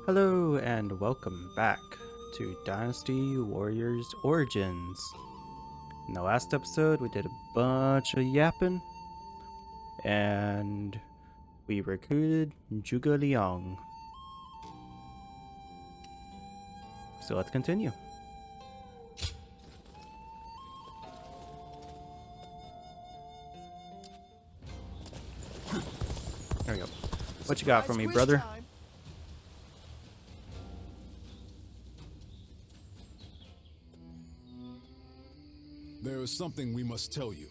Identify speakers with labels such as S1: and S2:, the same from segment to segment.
S1: Hello and welcome back to Dynasty Warriors Origins. In the last episode, we did a bunch of yapping and we recruited Zhuge Liang. So let's continue. There we go. What you got for me, brother?
S2: There is something we must tell you.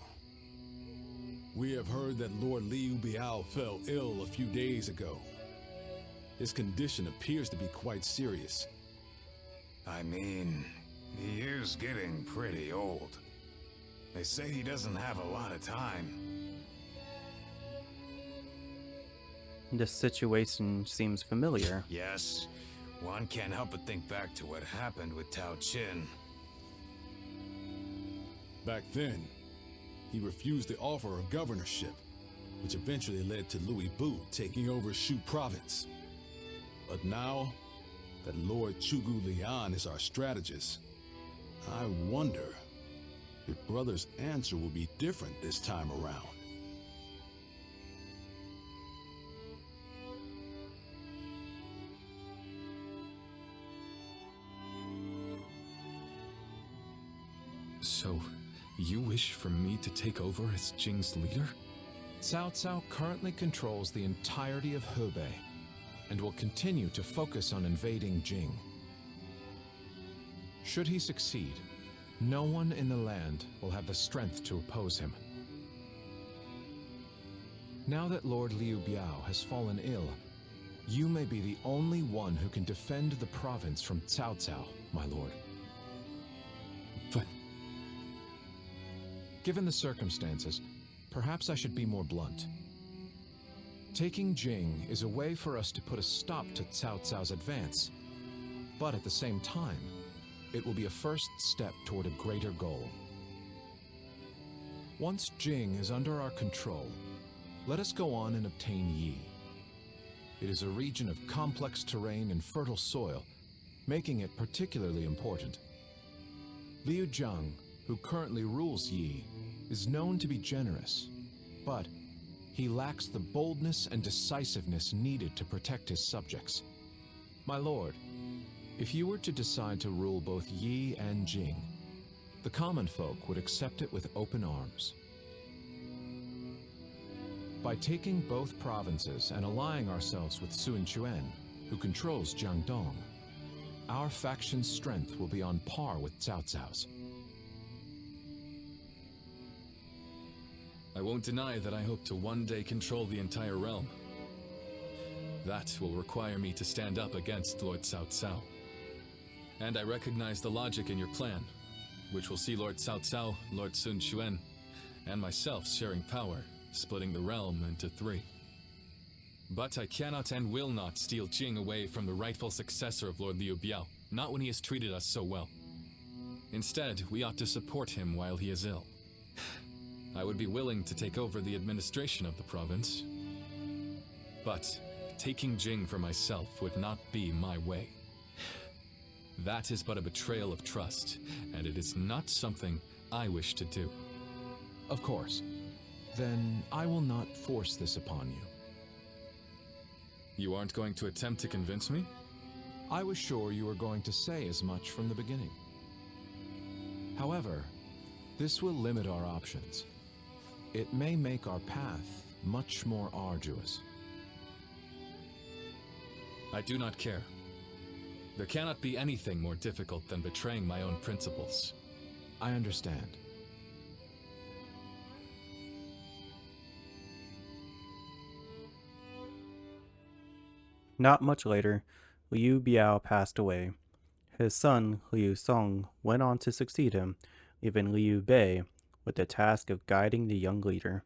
S2: We have heard that Lord Liu Biao fell ill a few days ago. His condition appears to be quite serious.
S3: I mean, he is getting pretty old. They say he doesn't have a lot of time.
S1: This situation seems familiar.
S3: Yes, one can't help but think back to what happened with Tao Qin.
S2: Back then, he refused the offer of governorship, which eventually led to Louis Bu taking over Shu province. But now that Lord Zhuge Liang is our strategist, I wonder if Brother's answer will be different this time around.
S4: So, you wish for me to take over as Jing's leader? Cao Cao currently controls the entirety of Hebei and will continue to focus on invading Jing. Should he succeed, no one in the land will have the strength to oppose him. Now that Lord Liu Biao has fallen ill, you may be the only one who can defend the province from Cao Cao, my lord. But given the circumstances, perhaps I should be more blunt. Taking Jing is a way for us to put a stop to Cao Cao's advance, but at the same time, it will be a first step toward a greater goal. Once Jing is under our control, let us go on and obtain Yi. It is a region of complex terrain and fertile soil, making it particularly important. Liu Zhang, who currently rules Yi, is known to be generous, but he lacks the boldness and decisiveness needed to protect his subjects. My lord, if you were to decide to rule both Yi and Jing, the common folk would accept it with open arms. By taking both provinces and allying ourselves with Sun Quan, who controls Jiangdong, our faction's strength will be on par with Cao Cao's.
S5: I won't deny that I hope to one day control the entire realm. That will require me to stand up against Lord Cao Cao. And I recognize the logic in your plan, which will see Lord Cao Cao, Lord Sun Quan, and myself sharing power, splitting the realm into three. But I cannot and will not steal Jing away from the rightful successor of Lord Liu Biao, not when he has treated us so well. Instead, we ought to support him while he is ill. I would be willing to take over the administration of the province, but taking Jing for myself would not be my way. That is but a betrayal of trust, and it is not something I wish to do.
S4: Of course. Then I will not force this upon you.
S5: You aren't going to attempt to convince me?
S4: I was sure you were going to say as much from the beginning. However, this will limit our options. It may make our path much more arduous.
S5: I do not care. There cannot be anything more difficult than betraying my own principles.
S4: I understand.
S1: Not much later, Liu Biao passed away. His son, Liu Song, went on to succeed him, leaving Liu Bei with the task of guiding the young leader.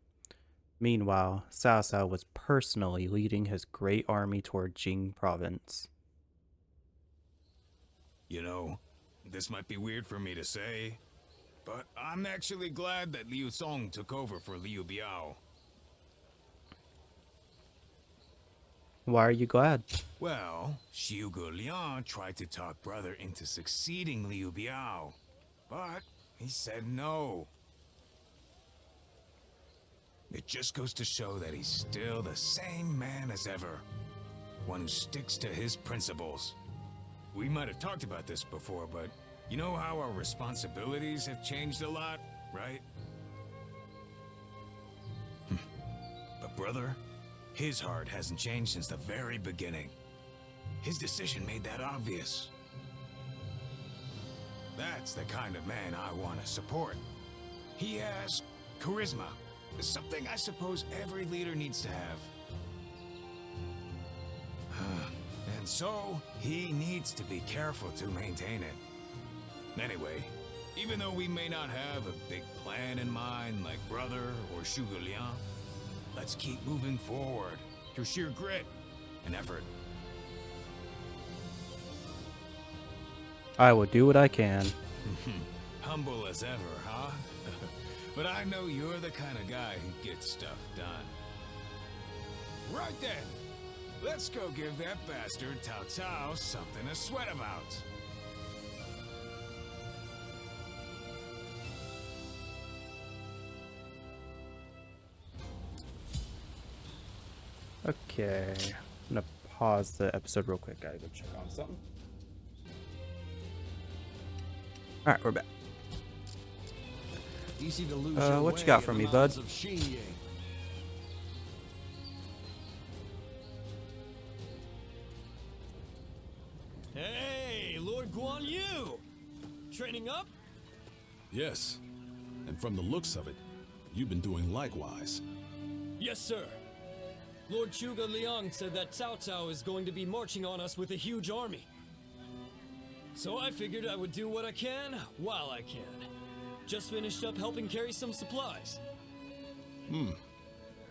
S1: Meanwhile, Cao Cao was personally leading his great army toward Jing province.
S3: You know, this might be weird for me to say, but I'm actually glad that Liu Song took over for Liu Biao.
S1: Why are you glad?
S3: Well, Xiu Liang tried to talk brother into succeeding Liu Biao, but he said no. It just goes to show that he's still the same man as ever. One who sticks to his principles. We might have talked about this before, but you know how our responsibilities have changed a lot, right? But brother, his heart hasn't changed since the very beginning. His decision made that obvious. That's the kind of man I want to support. He has charisma. Something I suppose every leader needs to have. And so, he needs to be careful to maintain it. Anyway, even though we may not have a big plan in mind like brother or Xiu Liang, let's keep moving forward through sheer grit and effort.
S1: I will do what I can.
S3: Humble as ever, huh? But I know you're the kind of guy who gets stuff done. Right then, let's go give that bastard Cao Cao something to sweat about.
S1: Okay. I'm gonna pause the episode real quick. Gotta go check on something. Alright, we're back.
S6: Easy to lose
S1: what you got for me, bud?
S6: Hey, Lord Guan Yu! Training up?
S2: Yes, and from the looks of it, you've been doing likewise.
S6: Yes, sir. Lord Zhuge Liang said that Cao Cao is going to be marching on us with a huge army. So I figured I would do what I can while I can. Just finished up helping carry some supplies.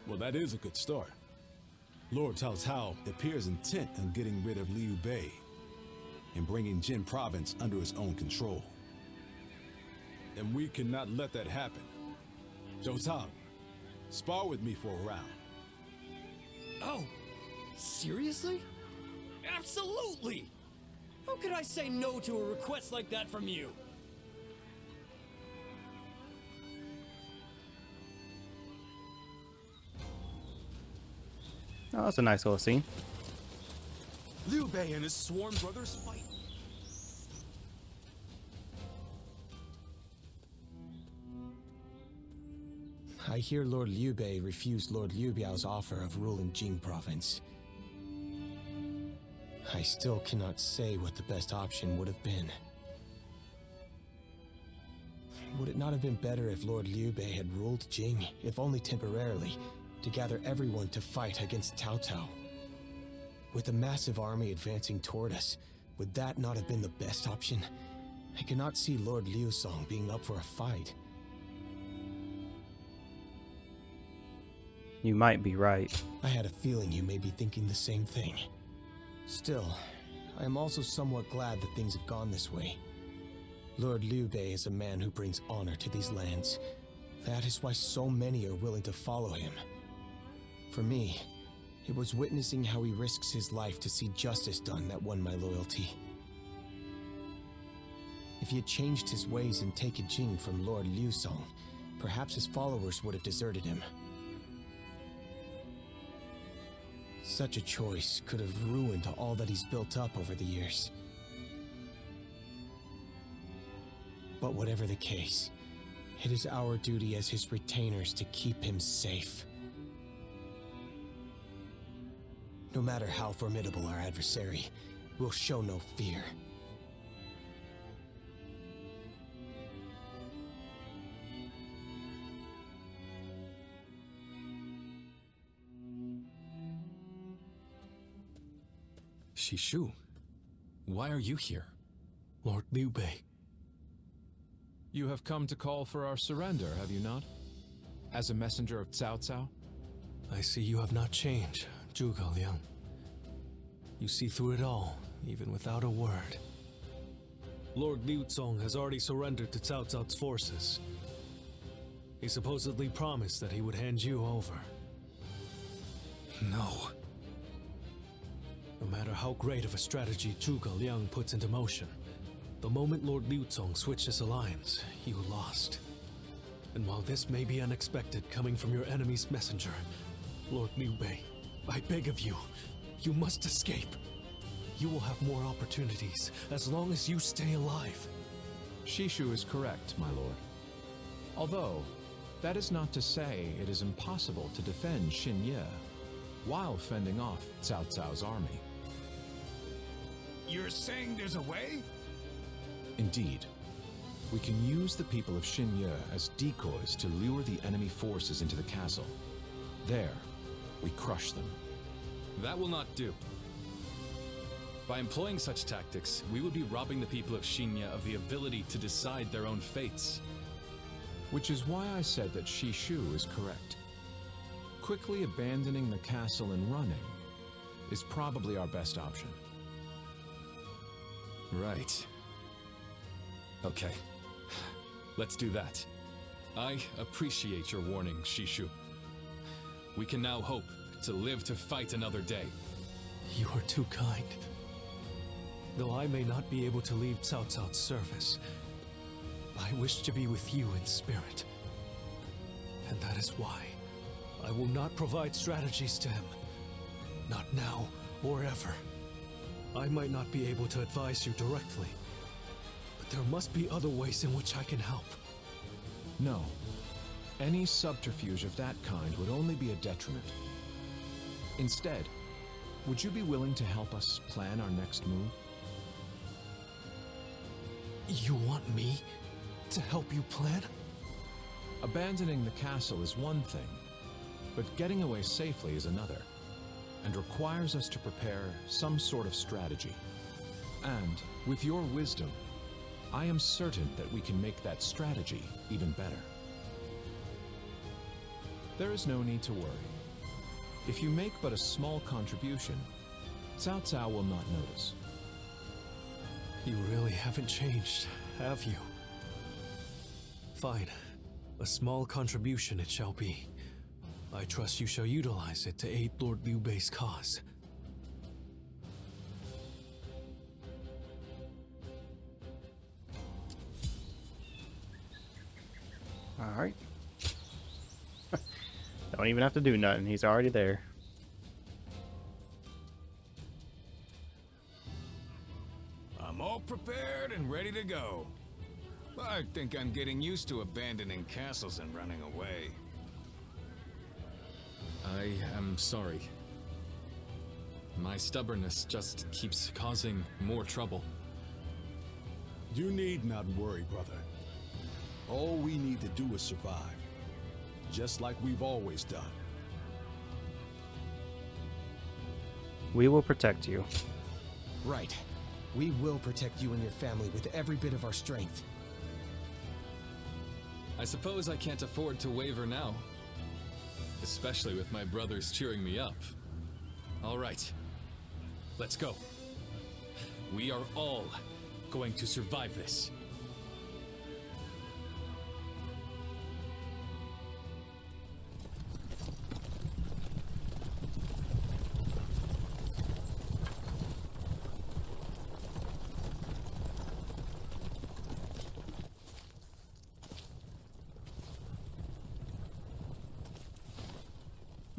S2: Well, that is a good start. Lord Cao Cao appears intent on getting rid of Liu Bei and bringing Jin province under his own control. And we cannot let that happen. Zhou Tang, spar with me for a round.
S6: Oh, seriously? Absolutely! How could I say no to a request like that from you?
S1: Oh, that's a nice little scene.
S6: Liu Bei and his sworn brothers fight.
S7: I hear Lord Liu Bei refused Lord Liu Biao's offer of ruling Jing province. I still cannot say what the best option would have been. Would it not have been better if Lord Liu Bei had ruled Jing, if only temporarily, to gather everyone to fight against Cao Cao? With a massive army advancing toward us, would that not have been the best option? I cannot see Lord Liu Song being up for a fight.
S1: You might be right.
S7: I had a feeling you may be thinking the same thing. Still, I am also somewhat glad that things have gone this way. Lord Liu Bei is a man who brings honor to these lands. That is why so many are willing to follow him. For me, it was witnessing how he risks his life to see justice done that won my loyalty. If he had changed his ways and taken Jing from Lord Liu Song, perhaps his followers would have deserted him. Such a choice could have ruined all that he's built up over the years. But whatever the case, it is our duty as his retainers to keep him safe. No matter how formidable our adversary, we'll show no fear.
S5: Shishu, why are you here?
S6: Lord Liu Bei.
S4: You have come to call for our surrender, have you not? As a messenger of Cao Cao?
S6: I see you have not changed, Zhuge Liang. You see through it all, even without a word. Lord Liu Song has already surrendered to Cao Cao's forces. He supposedly promised that he would hand you over.
S5: No.
S6: No matter how great of a strategy Zhuge Liang puts into motion, the moment Lord Liu Cong switched his alliance, you lost. And while this may be unexpected coming from your enemy's messenger, Lord Liu Bei, I beg of you, you must escape. You will have more opportunities as long as you stay alive.
S4: Shishu is correct, my lord. Although, that is not to say it is impossible to defend Xinye while fending off Cao Cao's army.
S3: You're saying there's a way?
S4: Indeed. We can use the people of Xinye as decoys to lure the enemy forces into the castle. There, we crush them.
S5: That will not do. By employing such tactics, we would be robbing the people of Xinye of the ability to decide their own fates.
S4: Which is why I said that Shishu is correct. Quickly abandoning the castle and running is probably our best option.
S5: Right. Okay. Let's do that. I appreciate your warning, Shishu. We can now hope to live to fight another day.
S6: You are too kind. Though I may not be able to leave Cao Cao's service, I wish to be with you in spirit. And that is why I will not provide strategies to him. Not now or ever. I might not be able to advise you directly, but there must be other ways in which I can help.
S4: No. Any subterfuge of that kind would only be a detriment. Instead, would you be willing to help us plan our next move?
S6: You want me to help you plan?
S4: Abandoning the castle is one thing, but getting away safely is another, and requires us to prepare some sort of strategy. And, with your wisdom, I am certain that we can make that strategy even better. There is no need to worry. If you make but a small contribution, Cao Cao will not notice.
S6: You really haven't changed, have you? Fine. A small contribution it shall be. I trust you shall utilize it to aid Lord Liu Bei's cause.
S1: Alright. Don't even have to do nothing, he's already there.
S3: I'm all prepared and ready to go. I think I'm getting used to abandoning castles and running away.
S5: I am sorry. My stubbornness just keeps causing more trouble.
S2: You need not worry, brother. All we need to do is survive, just like we've always done.
S1: We will protect you.
S7: Right. We will protect you and your family with every bit of our strength.
S5: I suppose I can't afford to waver now. Especially with my brothers cheering me up. All right. Let's go. We are all going to survive this.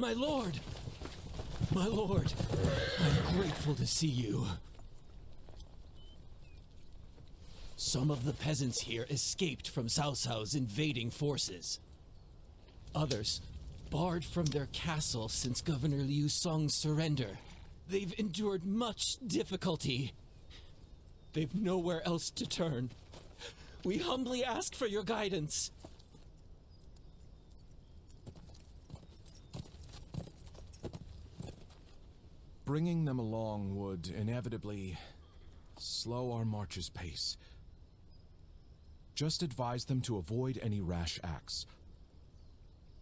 S6: My lord! My lord! I'm grateful to see you. Some of the peasants here escaped from Cao Cao's invading forces. Others barred from their castle since Governor Liu Song's surrender. They've endured much difficulty. They've nowhere else to turn. We humbly ask for your guidance.
S4: Bringing them along would inevitably slow our march's pace. Just advise them to avoid any rash acts.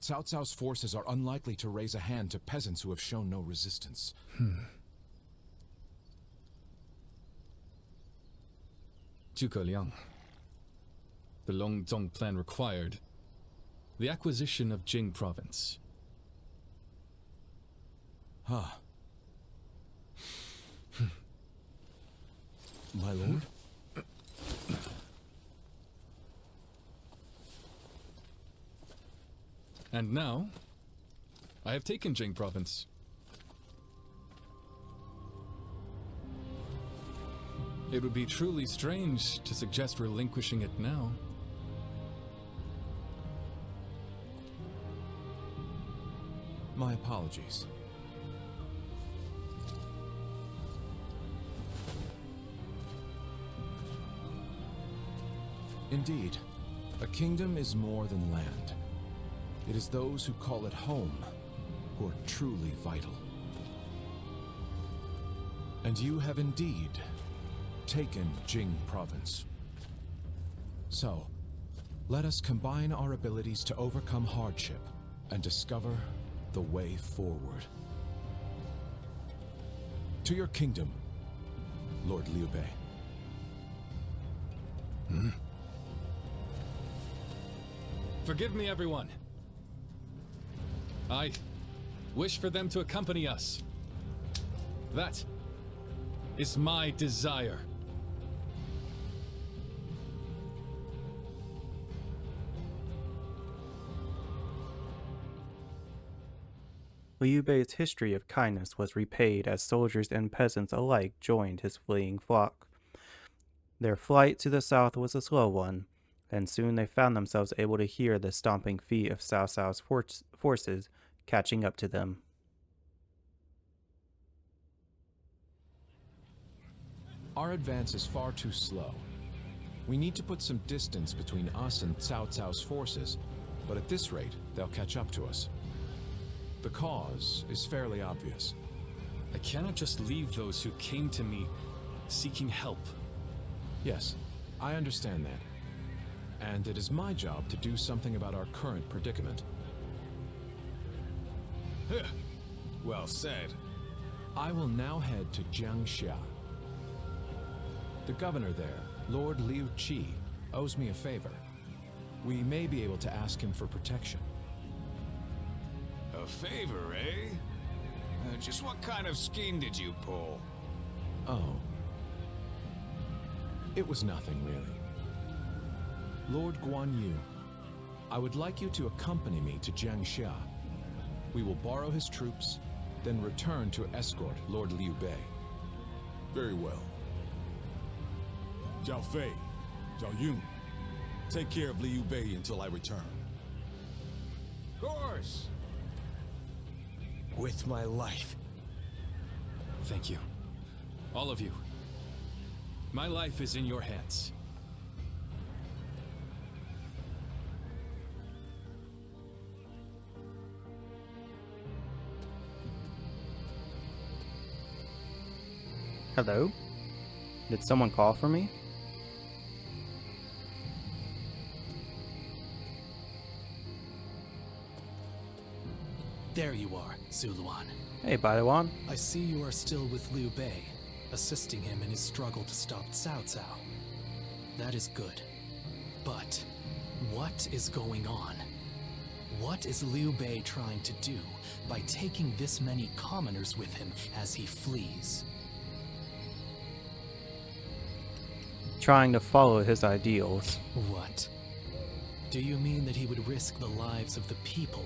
S4: Cao Cao's forces are unlikely to raise a hand to peasants who have shown no resistance.
S5: Zhuge Liang. The Longzong plan required the acquisition of Jing province.
S4: Huh. My lord?
S5: And now, I have taken Jing province. It would be truly strange to suggest relinquishing it now.
S4: My apologies. Indeed, a kingdom is more than land. It is those who call it home who are truly vital. And you have indeed taken Jing province. So, let us combine our abilities to overcome hardship and discover the way forward. To your kingdom, Lord Liu Bei.
S5: Forgive me, everyone. I wish for them to accompany us. That is my desire.
S1: Liu Bei's history of kindness was repaid as soldiers and peasants alike joined his fleeing flock. Their flight to the south was a slow one, and soon they found themselves able to hear the stomping feet of Cao Cao's forces catching up to them.
S4: Our advance is far too slow. We need to put some distance between us and Cao Cao's forces, but at this rate, they'll catch up to us. The cause is fairly obvious.
S5: I cannot just leave those who came to me seeking help.
S4: Yes, I understand that. And it is my job to do something about our current predicament.
S3: Well said.
S4: I will now head to Jiangxia. The governor there, Lord Liu Qi, owes me a favor. We may be able to ask him for protection.
S3: A favor, eh? Just what kind of scheme did you pull?
S4: Oh. It was nothing, really. Lord Guan Yu, I would like you to accompany me to Jiangxia. We will borrow his troops, then return to escort Lord Liu Bei.
S2: Very well. Zhao Fei, Zhao Yun, take care of Liu Bei until I return.
S3: Of course.
S7: With my life.
S5: Thank you. All of you. My life is in your hands.
S1: Hello? Did someone call for me?
S8: There you are, Zuluan.
S1: Hey, Baiwan.
S8: I see you are still with Liu Bei, assisting him in his struggle to stop Cao Cao. That is good. But what is going on? What is Liu Bei trying to do by taking this many commoners with him as he flees?
S1: Trying to follow his ideals.
S8: What? Do you mean that he would risk the lives of the people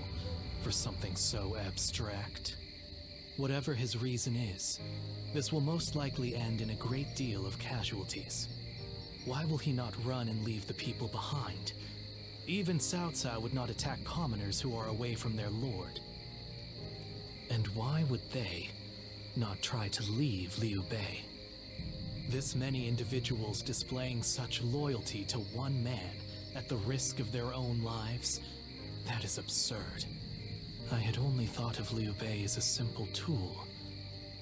S8: for something so abstract? Whatever his reason is, this will most likely end in a great deal of casualties. Why will he not run and leave the people behind? Even Cao Cao would not attack commoners who are away from their lord. And why would they not try to leave Liu Bei? This many individuals displaying such loyalty to one man at the risk of their own lives, that is absurd. I had only thought of Liu Bei as a simple tool,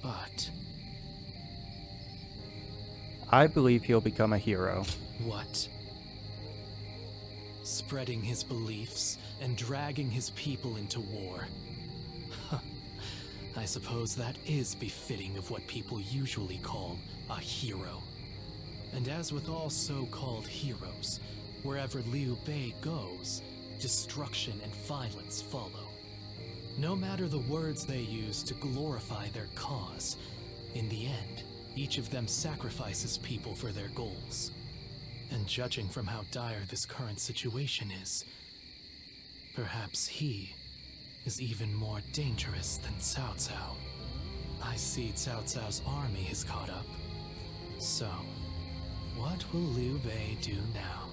S8: but...
S1: I believe he'll become a hero.
S8: What? Spreading his beliefs and dragging his people into war. I suppose that is befitting of what people usually call a hero. And as with all so-called heroes, wherever Liu Bei goes, destruction and violence follow. No matter the words they use to glorify their cause, in the end, Each of them sacrifices people for their goals. And judging from how dire this current situation is, perhaps he is even more dangerous than Cao Cao. I see Cao Cao's army has caught up. So, what will Liu Bei do now?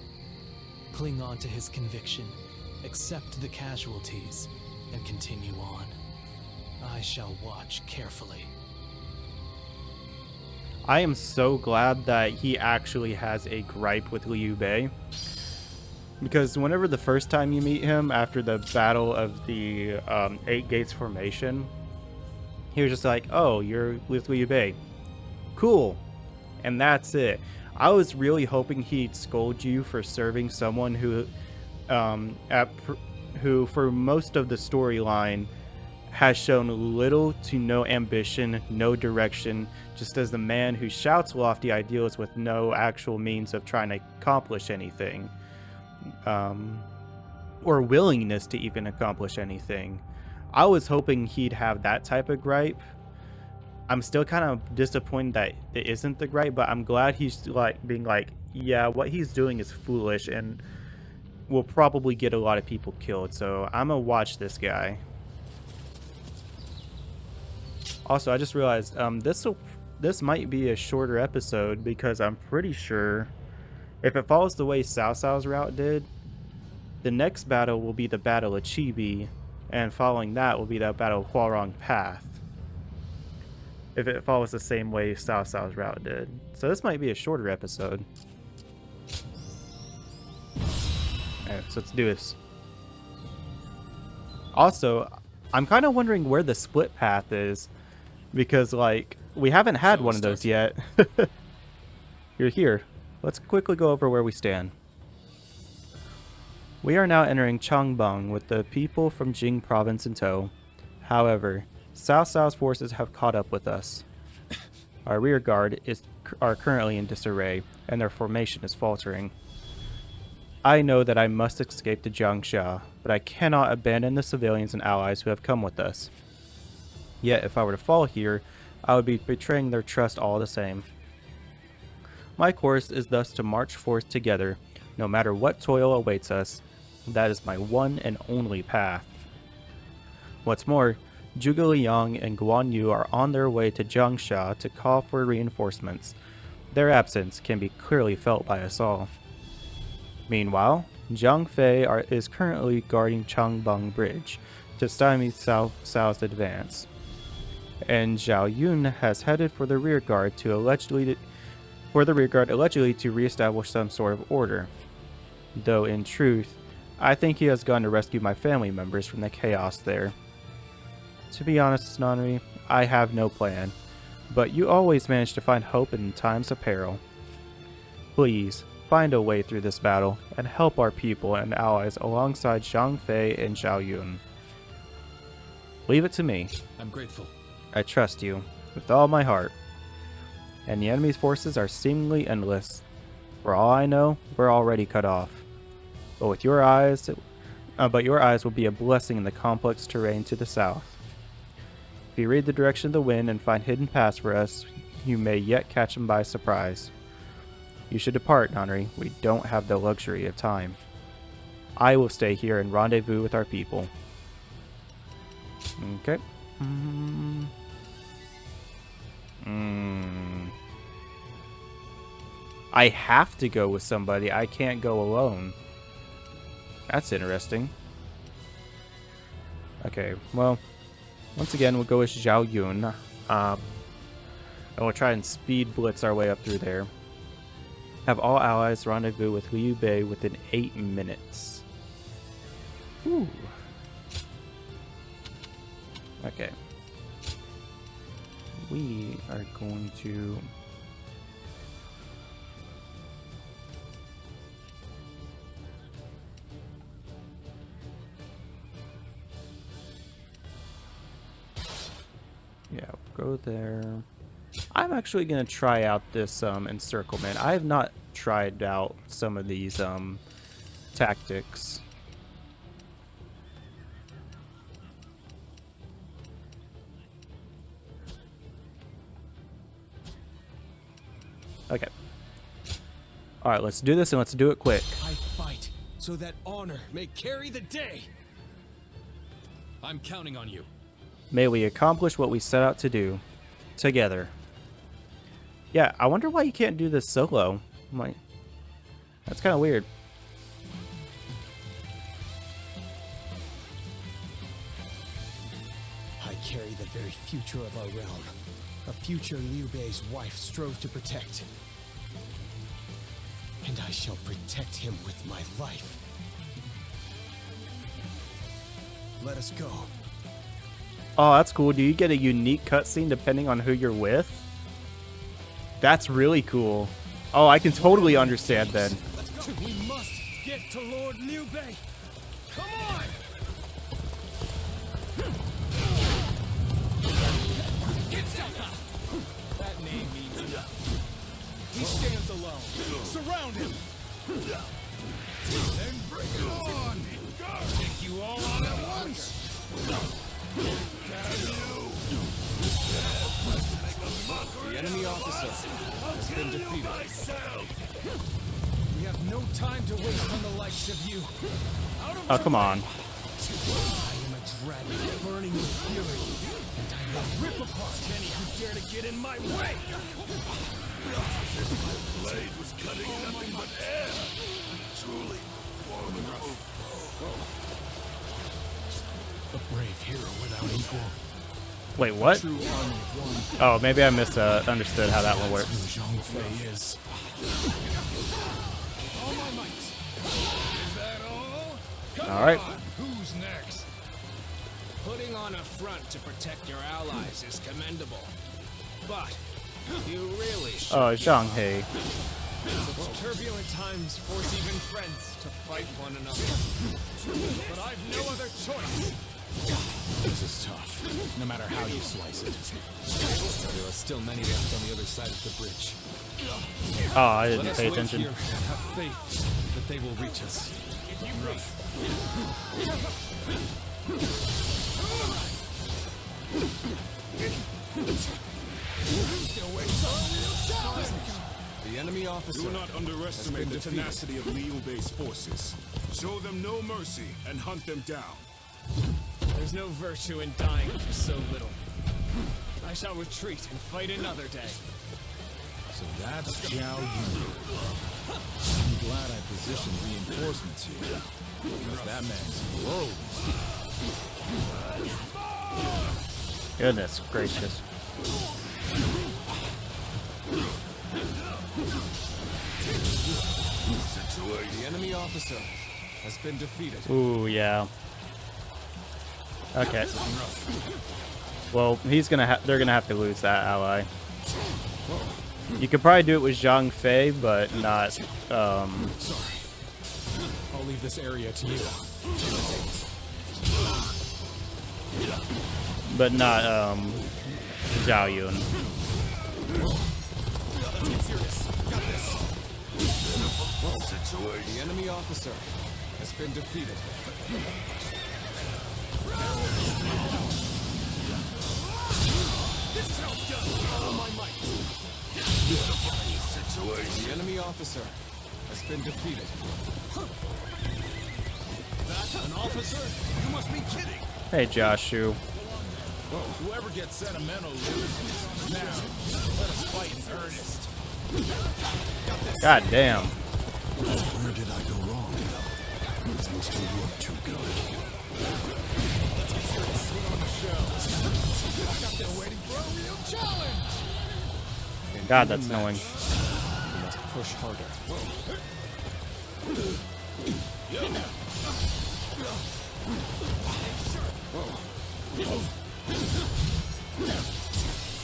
S8: Cling on to his conviction, accept the casualties, and continue on. I shall watch carefully.
S1: I am so glad that he actually has a gripe with Liu Bei. Because whenever the first time you meet him after the battle of the Eight Gates formation, he was just like, oh, you're with Liu Bei. Cool. And that's it. I was really hoping he'd scold you for serving someone who, who for most of the storyline has shown little to no ambition, no direction, just as the man who shouts lofty ideals with no actual means of trying to accomplish anything, or willingness to even accomplish anything. I was hoping he'd have that type of gripe. I'm still kind of disappointed that it isn't the gripe, but I'm glad he's like being like, yeah, what he's doing is foolish and will probably get a lot of people killed. So I'm gonna watch this guy. Also, I just realized this might be a shorter episode because I'm pretty sure if it follows the way Cao Cao's route did, the next battle will be the Battle of Chibi, and following that will be the Battle of Huarong Path. If it follows the same way Cao Cao's route did. So this might be a shorter episode. Alright, so let's do this. Also, I'm kind of wondering where the split path is. Because, like, we haven't had one of those yet. You're here. Let's quickly go over where we stand. We are now entering Changban with the people from Jing province in tow. However, Cao Cao's forces have caught up with us. Our rear guard are currently in disarray, and their formation is faltering. I know that I must escape to Jiangxia, but I cannot abandon the civilians and allies who have come with us. Yet, if I were to fall here, I would be betraying their trust all the same. My course is thus to march forth together, no matter what toil awaits us. That is my one and only path. What's more, Zhuge Liang and Guan Yu are on their way to Jiangxia to call for reinforcements. Their absence can be clearly felt by us all. Meanwhile, Zhang Fei is currently guarding Changban Bridge to stymie Cao Cao's advance. And Zhao Yun has headed for the rear guard allegedly to reestablish some sort of order. Though in truth, I think he has gone to rescue my family members from the chaos there. To be honest, Nanri, I have no plan, but you always manage to find hope in times of peril. Please, find a way through this battle and help our people and allies alongside Zhang Fei and Zhao Yun. Leave it to me.
S5: I'm grateful.
S1: I trust you with all my heart. And the enemy's forces are seemingly endless. For all I know, we're already cut off. But your eyes will be a blessing in the complex terrain to the south. If you read the direction of the wind and find hidden paths for us, you may yet catch them by surprise. You should depart, Nanri. We don't have the luxury of time. I will stay here and rendezvous with our people. Okay. I have to go with somebody. I can't go alone. That's interesting. Okay, well, once again, we'll go with Zhao Yun. And we'll try and speed blitz our way up through there. Have all allies rendezvous with Liu Bei within 8 minutes. Ooh. Okay. We are going to... Yeah, we'll go there. I'm actually going to try out this encirclement. I have not tried out some of these tactics. Okay. Alright, let's do this and let's do it quick.
S7: I fight so that honor may carry the day.
S5: I'm counting on you.
S1: May we accomplish what we set out to do. Together. Yeah, I wonder why you can't do this solo. I'm like, that's kind of weird.
S7: I carry the very future of our realm. A future Liu Bei's wife strove to protect. And I shall protect him with my life. Let us go.
S1: Oh, that's cool. Do you get a unique cutscene depending on who you're with? That's really cool. Oh, I can totally understand then.
S7: We must get to Lord Liu Bei. Come on! That name means nothing. He stands alone. Surround him. Then bring it on. Take you all on at once. The enemy officer has been defeated. We have no time to waste on the likes of you.
S1: Oh, come on.
S7: I am a dragon burning with fury, and I will rip apart any who dare to get in my way.
S2: Blade was cutting nothing but air. Truly formidable.
S7: A brave hero without equal.
S1: Wait, what?
S7: True army of one.
S1: Oh, maybe I misunderstood how that one works.
S7: Zhang Fei is. All my might.
S3: Is that all? Come
S1: All right.
S3: on, who's next?
S9: Putting on a front to protect your allies is commendable. But you really should.
S1: Oh, Zhang He.
S9: Such turbulent times force even friends to fight one another. But I've no other choice.
S7: This is tough, no matter how you slice it.
S5: There are still many left on the other side of the bridge.
S1: Oh, I
S5: Let
S1: didn't
S5: us
S1: pay
S5: wait
S1: attention.
S5: here and have faith that they will reach us.
S7: The enemy officer.
S2: Do not underestimate the tenacity of Liu Bei's forces. Show them no mercy and hunt them down.
S9: There's no virtue in dying for so little. I shall retreat and fight another day.
S4: So that's Zhao Yun. I'm glad I positioned reinforcements here. Because that man's low.
S1: Goodness gracious.
S7: The enemy officer has been defeated.
S1: Ooh, yeah. Okay. Well, they're gonna have to lose that ally. You could probably do it with Zhang Fei, but not,
S7: Sorry. I'll leave this area to you.
S1: but not, Zhao Yun.
S7: The enemy officer has been defeated. This is how it's done. All my might. The enemy officer has been defeated.
S3: That's an officer? You must be kidding.
S1: Hey, Joshu.
S3: Whoever gets sentimental loses. Now, let us fight in earnest.
S1: God damn.
S2: Where did I go wrong? Things don't look too good.
S3: Let's get serious. Put on the show. I got them waiting for a real challenge.
S1: God, that's annoying.
S7: We must push harder.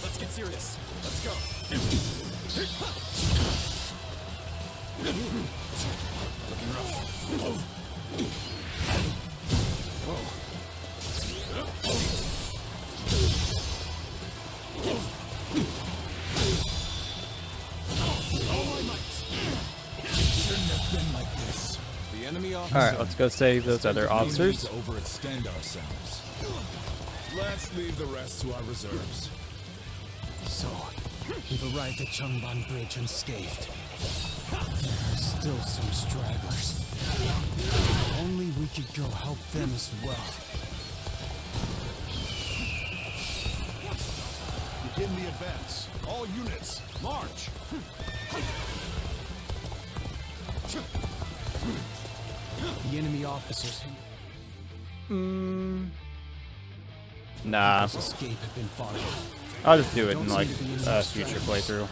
S3: Let's get serious. Let's go. Looking rough. Shouldn't have been like this.
S7: The enemy officer.
S1: Alright, let's go save those other
S4: We need
S1: officers.
S4: to overextend ourselves.
S2: Let's leave the rest to our reserves.
S7: So, We've arrived at Changban Bridge unscathed. There are still some stragglers. If only we could go help them as well.
S2: Begin the advance. All units, march!
S7: The enemy officers
S1: Nah,
S7: whose escape had been fought off.
S1: I'll just do it in like a future playthrough.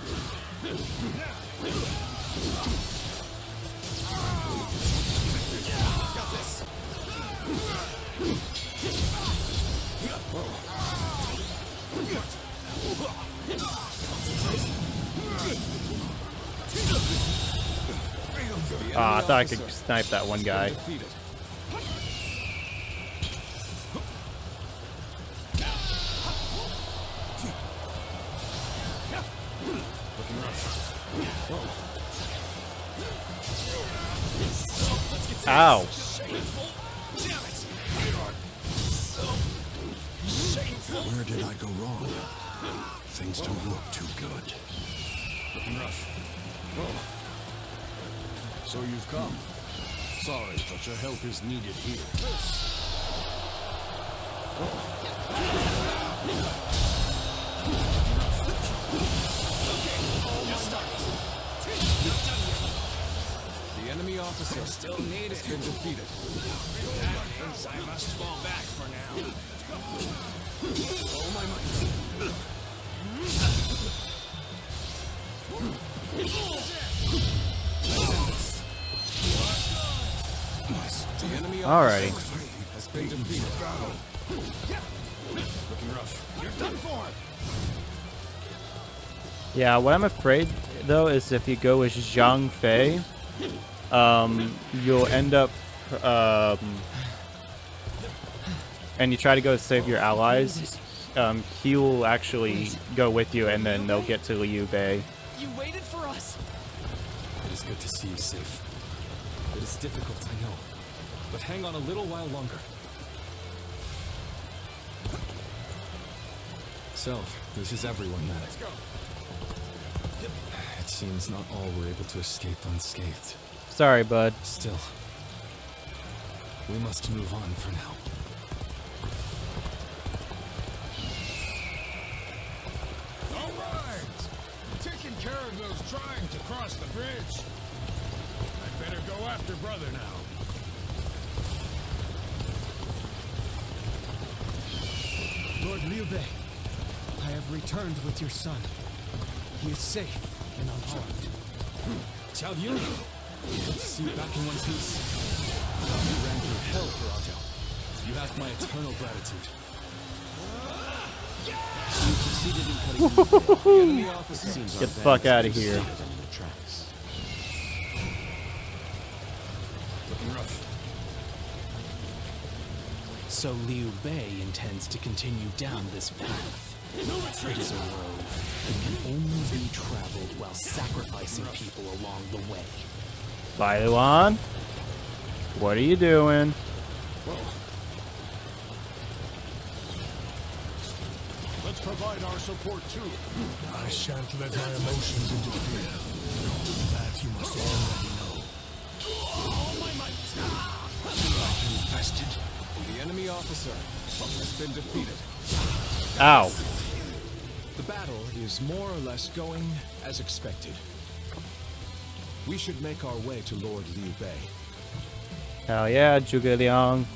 S1: Ah, I thought I could snipe that one guy. Ow.
S2: Where did I go wrong? Things don't look too good. Looking rough. So you've come. Sorry, but your help is needed here.
S9: The enemy officer still needed has been defeated. That means I must fall back for now. Oh my might. The enemy
S1: Alrighty.
S9: has been defeated. Looking rough. You're done for.
S1: Yeah, what I'm afraid though is if you go with Zhang Fei, you'll end up, and you try to go save your allies, he will actually go with you and then they'll get to Liu Bei.
S6: You waited for us.
S5: It is good to see you safe. It is difficult, I know. But hang on a little while longer. So, this is everyone then. Let's go. It seems not all were able to escape unscathed.
S1: Sorry, bud.
S5: Still, we must move on for now.
S2: All right! Taking care of those trying to cross the bridge. I'd better go after brother now.
S7: Lord Liu Bei, I have returned with your son. He is safe and unharmed.
S5: Xiao Yun! Good to see you back in one piece. You ran through hell for Otto. You have my eternal gratitude.
S7: You succeeded in cutting the enemy officer.
S1: Get the fuck out of here.
S2: Looking rough.
S8: So Liu Bei intends to continue down this path. It is a road that can only be traveled while sacrificing people along the way.
S1: Bai Luan, what are you doing?
S2: Let's provide our support too.
S10: I shan't let my emotions interfere. That you must already know.
S9: Like you invested. The enemy officer has been defeated.
S1: Ow.
S4: The battle is more or less going as expected. We should make our way to Lord Liu Bei.
S1: Hell yeah, Zhuge Liang.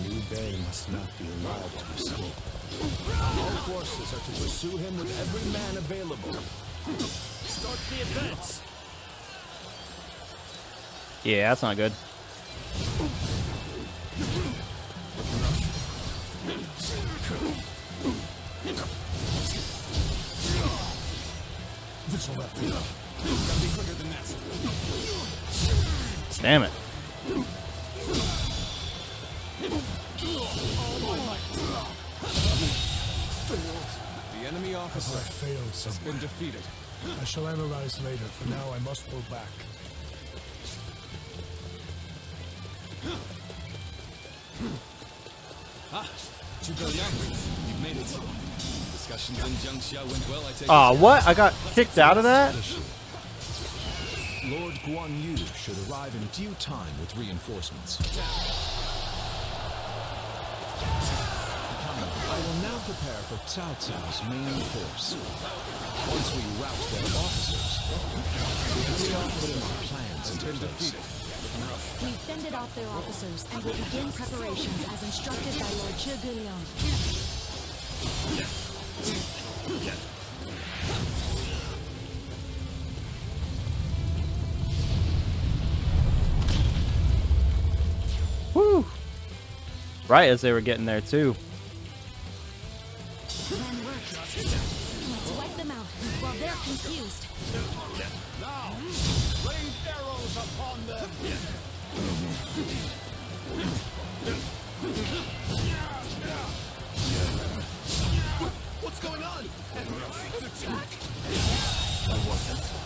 S7: Liu Bei must not be allowed to escape.
S2: All forces are to pursue him with every man available.
S6: Start the advance.
S1: Yeah, that's not good.
S10: This'll not be enough.
S9: Gotta be quicker than that.
S1: Damn it.
S9: The enemy officer
S10: I failed
S9: has
S10: somewhere.
S9: been defeated.
S10: I shall analyze later. For now, I must pull back.
S5: Ah, Zhuge Liang, you've made it. Discussions in Jiangxia went well, I take it.
S1: Aw, what? I got kicked out of that?
S4: Lord Guan Yu should arrive in due time with reinforcements. I will now prepare for Cao Cao's main force. Once we rout their officers, we can start putting our plans into place.
S11: We've fended off their officers and will begin preparations as instructed by Lord Zhuge Liang.
S1: Woo! Right as they were getting there too.
S11: Plan worked. Let's wipe them out while they're confused.
S9: Now, rain arrows upon them! What's going on? Attack!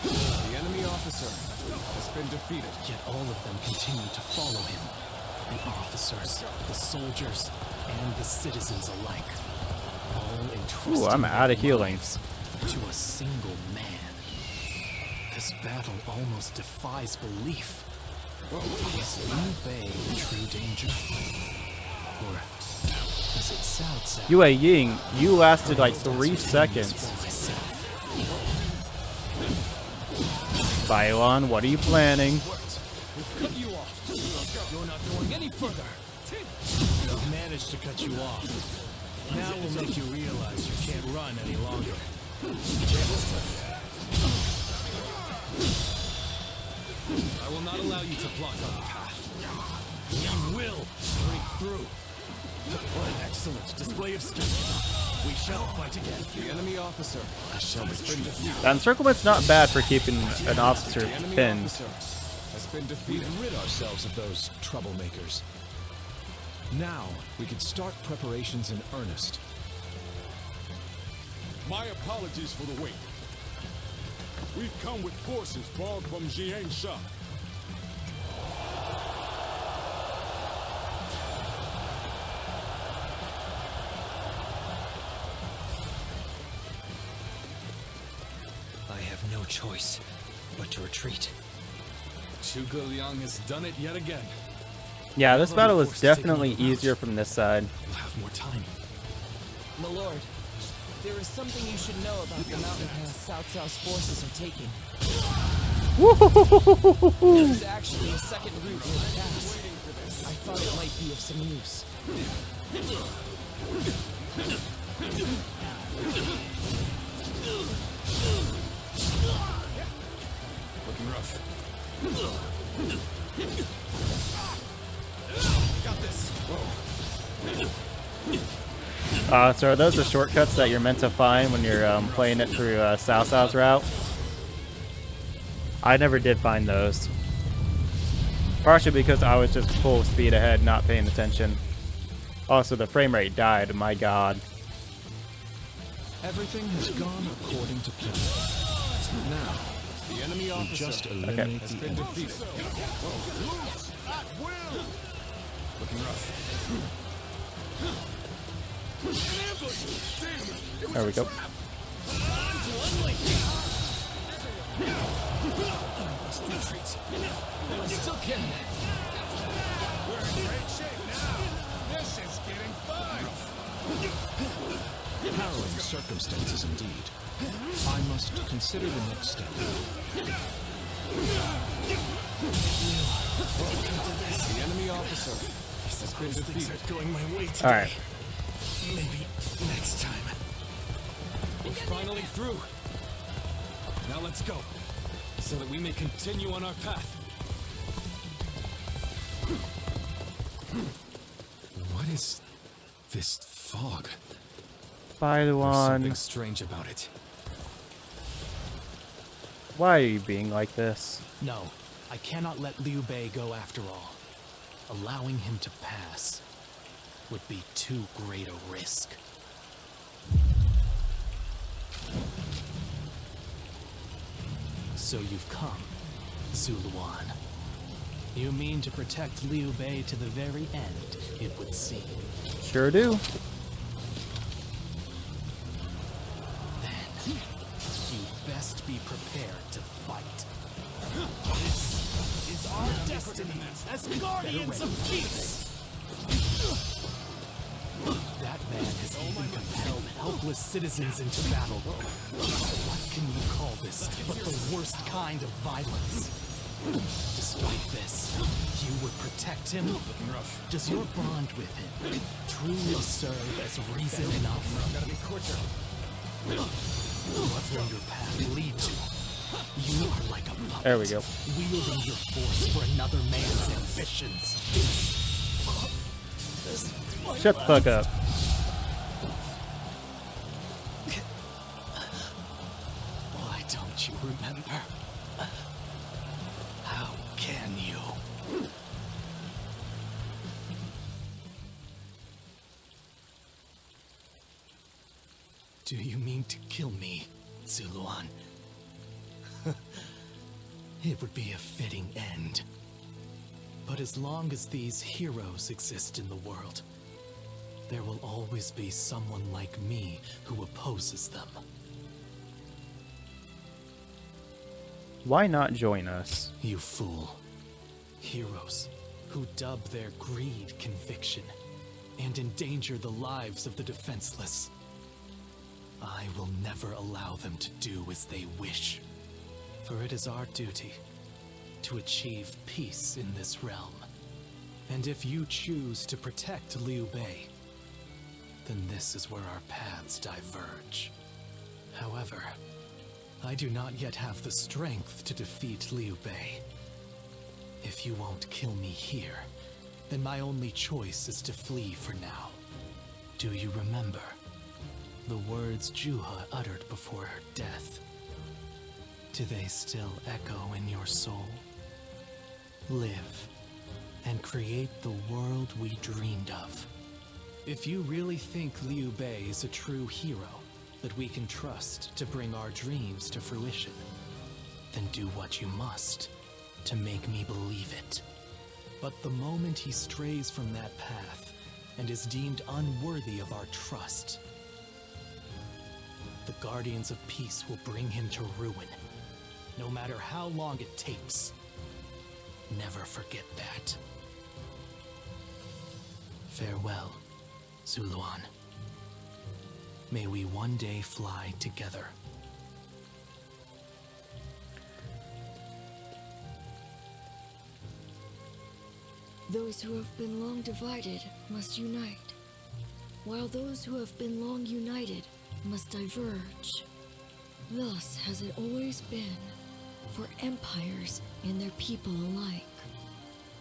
S4: The enemy officer has been defeated.
S8: Yet all of them continue to follow him. The officers, the soldiers, and the citizens alike. All entrusting
S1: Ooh, I'm
S8: their
S1: out of healing.
S8: lives to a single man. This battle almost defies belief. Is Liu Bei in true danger? Or is it Cao Cao?
S1: Yue Ying, you lasted like 3 seconds. Bailan, what are you planning?
S6: We've cut you off. You're not going any further.
S10: We've managed to cut you off. Now we'll make you realize you can't run any longer.
S6: I will not allow you to block our path.
S10: We will break through. What an excellent display of strength. We shall fight again.
S9: The enemy officer has been defeated.
S1: The encirclement's not bad for keeping an officer
S9: The enemy
S1: pinned.
S9: officer has been
S4: We
S9: defeated.
S4: can rid ourselves of those troublemakers. Now, we can start preparations in earnest.
S2: My apologies for the wait. We've come with forces borrowed from Jiangsha.
S6: I have no choice but to retreat.
S5: Zhuge Liang has done it yet again.
S1: Yeah, this battle was definitely easier from this side.
S8: We'll have more time.
S12: My lord, there is something you should know about the mountain pass Cao Cao's forces are taking. There is actually a second route near the pass. I thought it might be of some use.
S3: Looking rough.
S9: Got this.
S1: So are those the shortcuts that you're meant to find when you're playing it through Cao Cao's route? I never did find those. Partially because I was just full speed ahead, not paying attention. Also, the frame rate died, my god.
S4: Everything has gone according to plan. Now,
S9: The enemy
S4: we
S9: officer
S4: just eliminate
S9: has
S4: the
S9: been
S4: enemy.
S9: defeated. At will!
S3: Looking rough.
S1: There we go.
S6: Still can.
S9: We're in great shape now. This is getting fun.
S4: Harrowing circumstances indeed. I must consider the next step.
S9: The enemy officer has been defeated.
S10: Going my way today.
S1: Alright.
S10: Maybe next time.
S6: We're finally through. Now let's go, so that we may continue on our path.
S5: What is this fog? There's
S1: Bailan,
S5: something strange about it.
S1: why are you being like this?
S8: No, I cannot let Liu Bei go after all. Allowing him to pass would be too great a risk. So you've come, Zuluan. You mean to protect Liu Bei to the very end, it would seem.
S1: Sure do.
S8: Then, you'd best be prepared to fight.
S10: This is our destiny as guardians of peace!
S8: That man has even compelled helpless citizens into battle. What can you call this but the worst kind of violence? Despite this, you would protect him? Does your bond with him truly serve as reason enough? What will your path lead to? You are like a puppet,
S1: There we go.
S8: wielding your force for another man's ambitions.
S1: Shut the fuck up.
S8: Why don't you remember? How can you? Do you mean to kill me, Zuluan? It would be a fitting end. But as long as these heroes exist in the world, there will always be someone like me who opposes them.
S1: Why not join us?
S8: You fool. Heroes who dub their greed conviction and endanger the lives of the defenseless. I will never allow them to do as they wish. For it is our duty to achieve peace in this realm. And if you choose to protect Liu Bei, then this is where our paths diverge. However, I do not yet have the strength to defeat Liu Bei. If you won't kill me here, then my only choice is to flee for now. Do you remember the words Juha uttered before her death? Do they still echo in your soul? Live and create the world we dreamed of. If you really think Liu Bei is a true hero that we can trust to bring our dreams to fruition, then do what you must to make me believe it. But the moment he strays from that path and is deemed unworthy of our trust, the Guardians of Peace will bring him to ruin, no matter how long it takes. Never forget that. Farewell, Zuluan. May we one day fly together.
S13: Those who have been long divided must unite, while those who have been long united must diverge. Thus has it always been for empires and their people alike.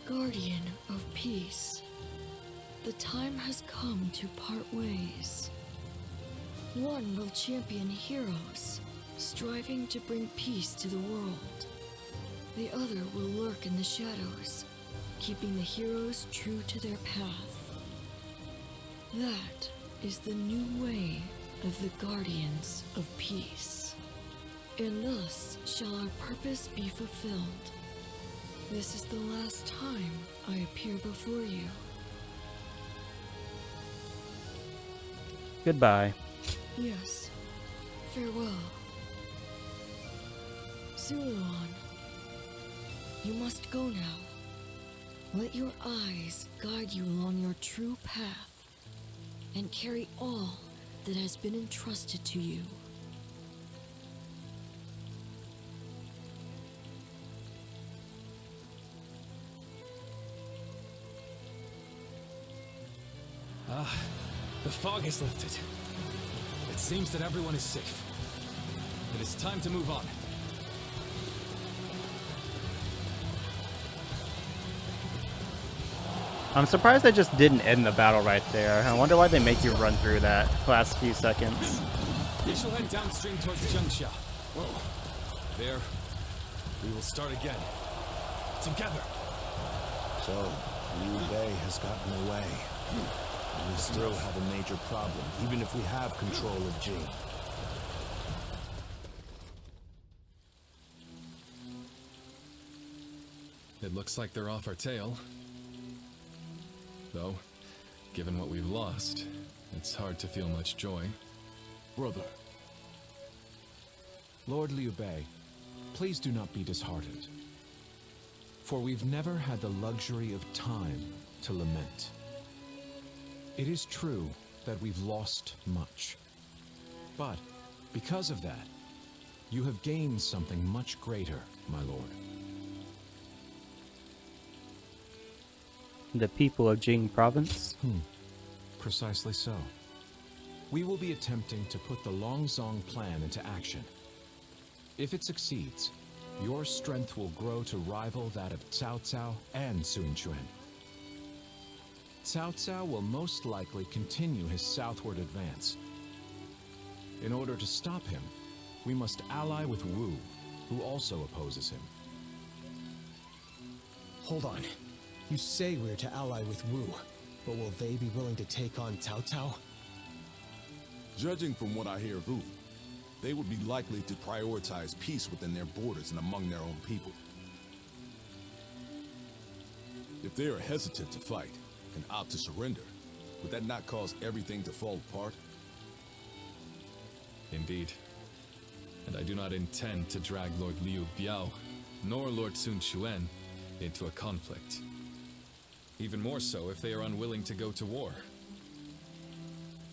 S13: Guardian of peace, the time has come to part ways. One will champion heroes, striving to bring peace to the world. The other will lurk in the shadows, keeping the heroes true to their path. That is the new way of the Guardians of Peace. And thus shall our purpose be fulfilled. This is the last time I appear before you.
S1: Goodbye.
S13: Yes, farewell. Zuluan, you must go now. Let your eyes guide you along your true path, and carry all that has been entrusted to you.
S10: The fog has lifted. It seems that everyone is safe. It is time to move on.
S1: I'm surprised they just didn't end the battle right there. I wonder why they make you run through that last few seconds.
S10: We shall head downstream towards Zhengsha. There, we will start again. Together.
S14: So, Liu Bei has gotten away. We still have a major problem, even if we have control of Jing.
S5: It looks like they're off our tail. Though, given what we've lost, it's hard to feel much joy.
S2: Brother,
S4: Lord Liu Bei, please do not be disheartened. For we've never had the luxury of time to lament. It is true that we've lost much. But, because of that, you have gained something much greater, my lord.
S1: The people of Jing province?
S4: Precisely so. We will be attempting to put the Longzong plan into action. If it succeeds, your strength will grow to rival that of Cao Cao and Sun Quan. Cao Cao will most likely continue his southward advance. In order to stop him, we must ally with Wu, who also opposes him.
S7: Hold on. You say we're to ally with Wu, but will they be willing to take on Cao Cao?
S2: judging from what I hear of Wu, they would be likely to prioritize peace within their borders and among their own people. If they are hesitant to fight and opt to surrender, would that not cause everything to fall apart?
S5: Indeed. And I do not intend to drag Lord Liu Biao, nor Lord Sun Quan, into a conflict. Even more so if they are unwilling to go to war.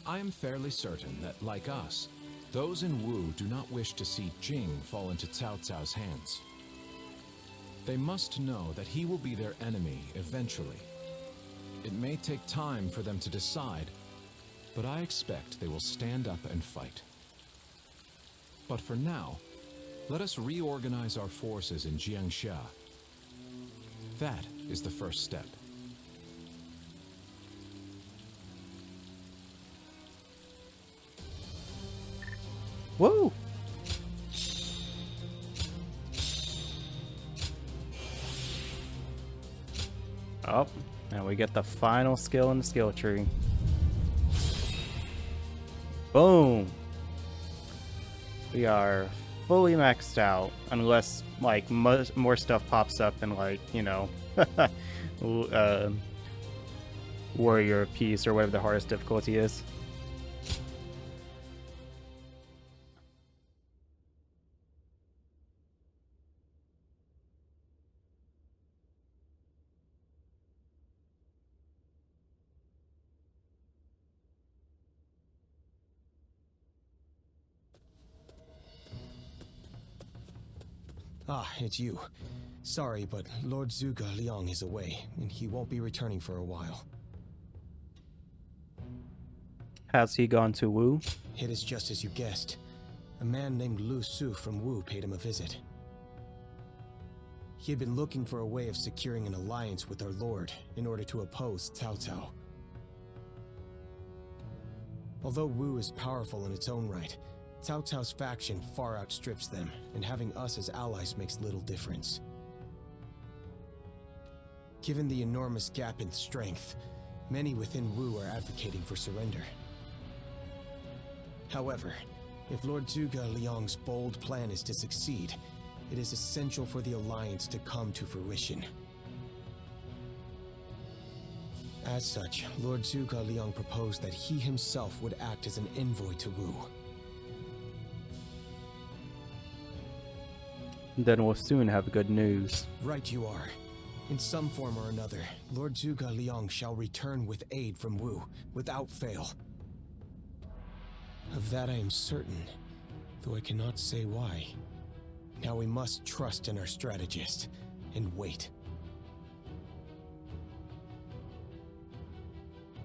S4: I am fairly certain that, like us, those in Wu do not wish to see Jing fall into Cao Cao's hands. They must know that he will be their enemy eventually. It may take time for them to decide, but I expect they will stand up and fight. But for now, let us reorganize our forces in Jiangxia. That is the first step.
S1: Whoa! Oh, and we get the final skill in the skill tree. Boom! We are fully maxed out, unless, like, more stuff pops up in, like, you know, Warrior Peace or whatever the hardest difficulty is.
S7: Ah, it's you. Sorry, but Lord Zhuge Liang is away, and he won't be returning for a while.
S1: Has he gone to Wu?
S7: It is just as you guessed. A man named Lu Su from Wu paid him a visit. He had been looking for a way of securing an alliance with our lord in order to oppose Cao Cao. Although Wu is powerful in its own right, Cao Cao's faction far outstrips them, and having us as allies makes little difference. Given the enormous gap in strength, many within Wu are advocating for surrender. However, if Lord Zhuge Liang's bold plan is to succeed, it is essential for the alliance to come to fruition. As such, Lord Zhuge Liang proposed that he himself would act as an envoy to Wu.
S1: Then we'll soon have good news.
S7: Right you are. In some form or another, Lord Zhuge Liang shall return with aid from Wu, without fail. Of that I am certain, though I cannot say why. Now we must trust in our strategist, and wait.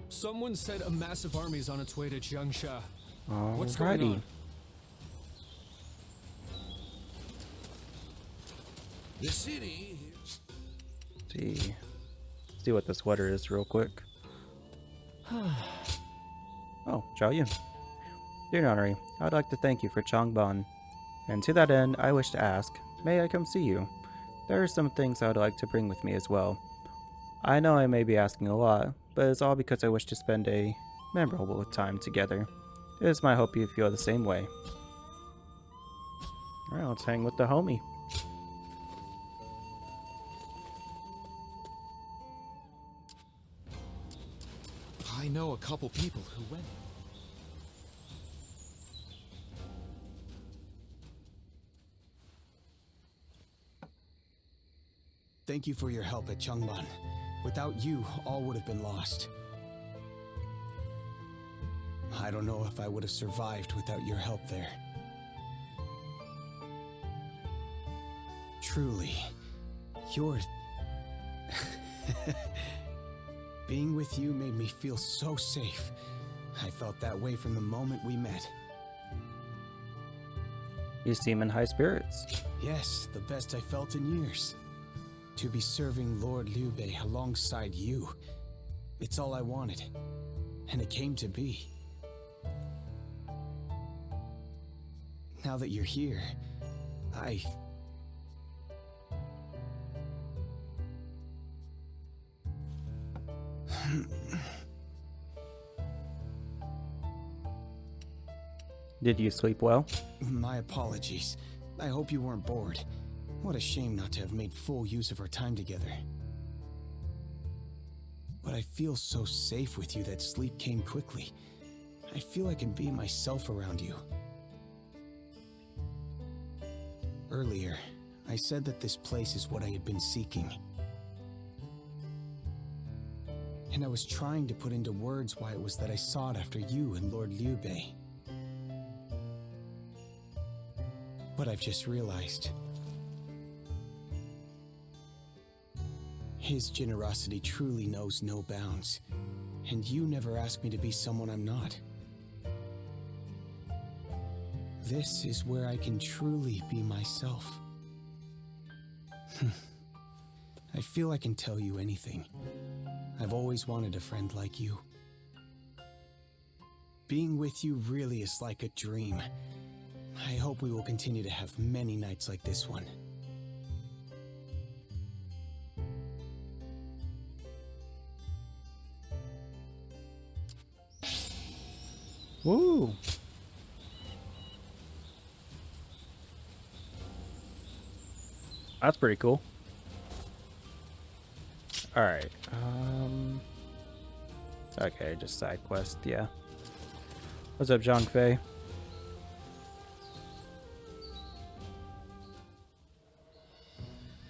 S6: Someone said a massive army is on its way to Jiangxia. What's going
S1: Alrighty.
S6: on?
S9: The city.
S1: See what this sweater is real quick. Oh, Zhao Yun. Dear Notary, I'd like to thank you for Changban. And to that end, I wish to ask, may I come see you? There are some things I would like to bring with me as well. I know I may be asking a lot, but it's all because I wish to spend a memorable time together. It is my hope you feel the same way. Alright, let's hang with the homie.
S9: know a couple people who went.
S7: Thank you for your help at Changban. Without you, all would have been lost. I don't know if I would have survived without your help there. Truly, you're... Being with you made me feel so safe. I felt that way from the moment we met.
S1: You seem in high spirits.
S7: Yes, the best I felt in years. To be serving Lord Liu Bei alongside you. It's all I wanted. And it came to be. Now that you're here,
S1: Did you sleep well?
S7: My apologies. I hope you weren't bored. What a shame not to have made full use of our time together. But I feel so safe with you that sleep came quickly. I feel I can be myself around you. Earlier, I said that this place is what I had been seeking. And I was trying to put into words why it was that I sought after you and Lord Liu Bei. But I've just realized. His generosity truly knows no bounds, and you never asked me to be someone I'm not. This is where I can truly be myself. I feel I can tell you anything. I've always wanted a friend like you. Being with you really is like a dream. I hope we will continue to have many nights like this one.
S1: Woo! That's pretty cool. Alright, okay, just side quest, yeah. What's up, Zhang Fei?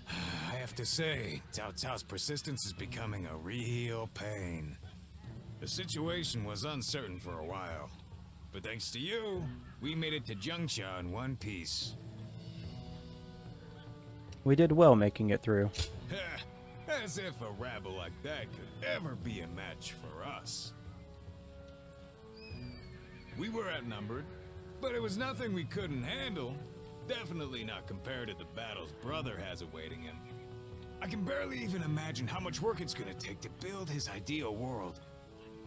S3: I have to say, Cao Cao's persistence is becoming a real pain. The situation was uncertain for a while, but thanks to you, we made it to Zhengsha in one piece.
S1: We did well making it through.
S3: As if a rabble like that could ever be a match for us. We were outnumbered, but it was nothing we couldn't handle. Definitely not compared to the battles Brother has awaiting him. I can barely even imagine how much work it's gonna take to build his ideal world.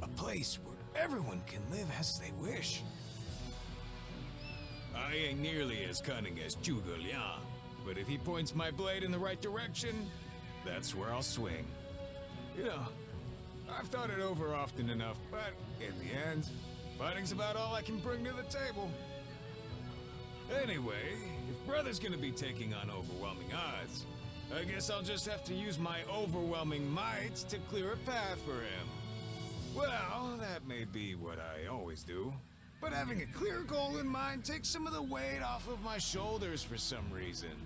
S3: A place where everyone can live as they wish. I ain't nearly as cunning as Zhuge Liang, but if he points my blade in the right direction, that's where I'll swing. You know, I've thought it over often enough, but in the end, fighting's about all I can bring to the table. Anyway, if Brother's gonna be taking on overwhelming odds, I guess I'll just have to use my overwhelming might to clear a path for him. Well, that may be what I always do, but having a clear goal in mind takes some of the weight off of my shoulders for some reason.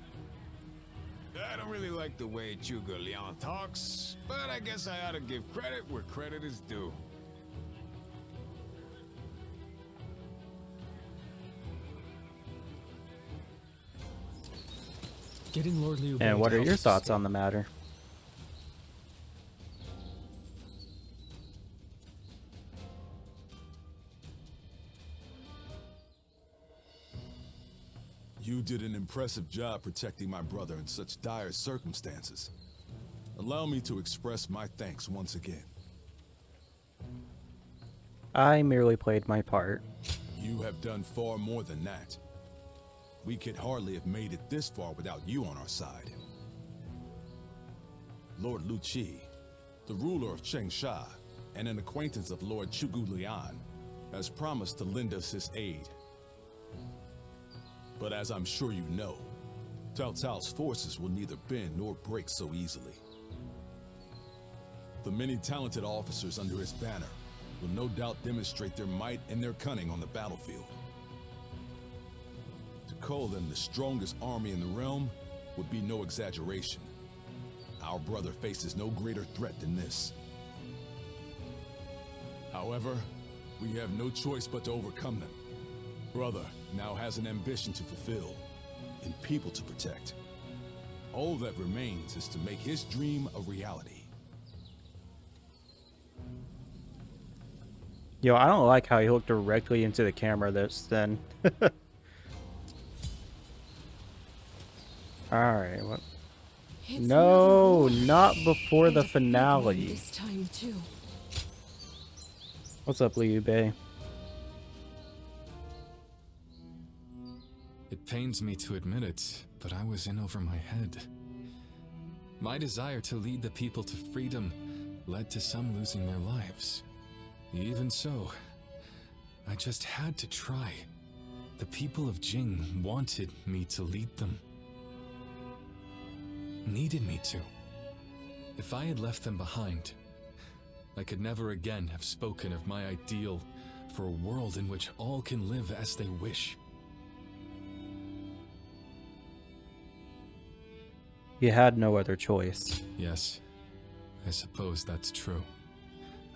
S3: I don't really like the way Zhuge Liang talks, but I guess I ought to give credit where credit is due.
S8: Getting Lord Liu Bei
S1: And what
S8: to
S1: are
S8: help
S1: your
S8: us
S1: thoughts
S8: escape.
S1: on the matter?
S2: You did an impressive job protecting my brother in such dire circumstances. Allow me to express my thanks once again.
S1: I merely played my part.
S2: You have done far more than that. We could hardly have made it this far without you on our side. Lord Lu Qi, the ruler of Changsha, and an acquaintance of Lord Zhuge Liang, has promised to lend us his aid. But as I'm sure you know, Cao Cao's forces will neither bend nor break so easily. The many talented officers under his banner will no doubt demonstrate their might and their cunning on the battlefield. To call them the strongest army in the realm would be no exaggeration. Our brother faces no greater threat than this. However, we have no choice but to overcome them. Brother now has an ambition to fulfill and people to protect. All that remains is to make his dream a reality.
S1: Yo, I don't like how he looked directly into the camera this then. Alright, what? No, not before the finale.
S12: This time too.
S1: What's up, Liu Bei?
S5: It pains me to admit it, but I was in over my head. My desire to lead the people to freedom led to some losing their lives. Even so, I just had to try. The people of Jing wanted me to lead them. Needed me to. If I had left them behind, I could never again have spoken of my ideal for a world in which all can live as they wish.
S1: You had no other choice.
S5: Yes, I suppose that's true.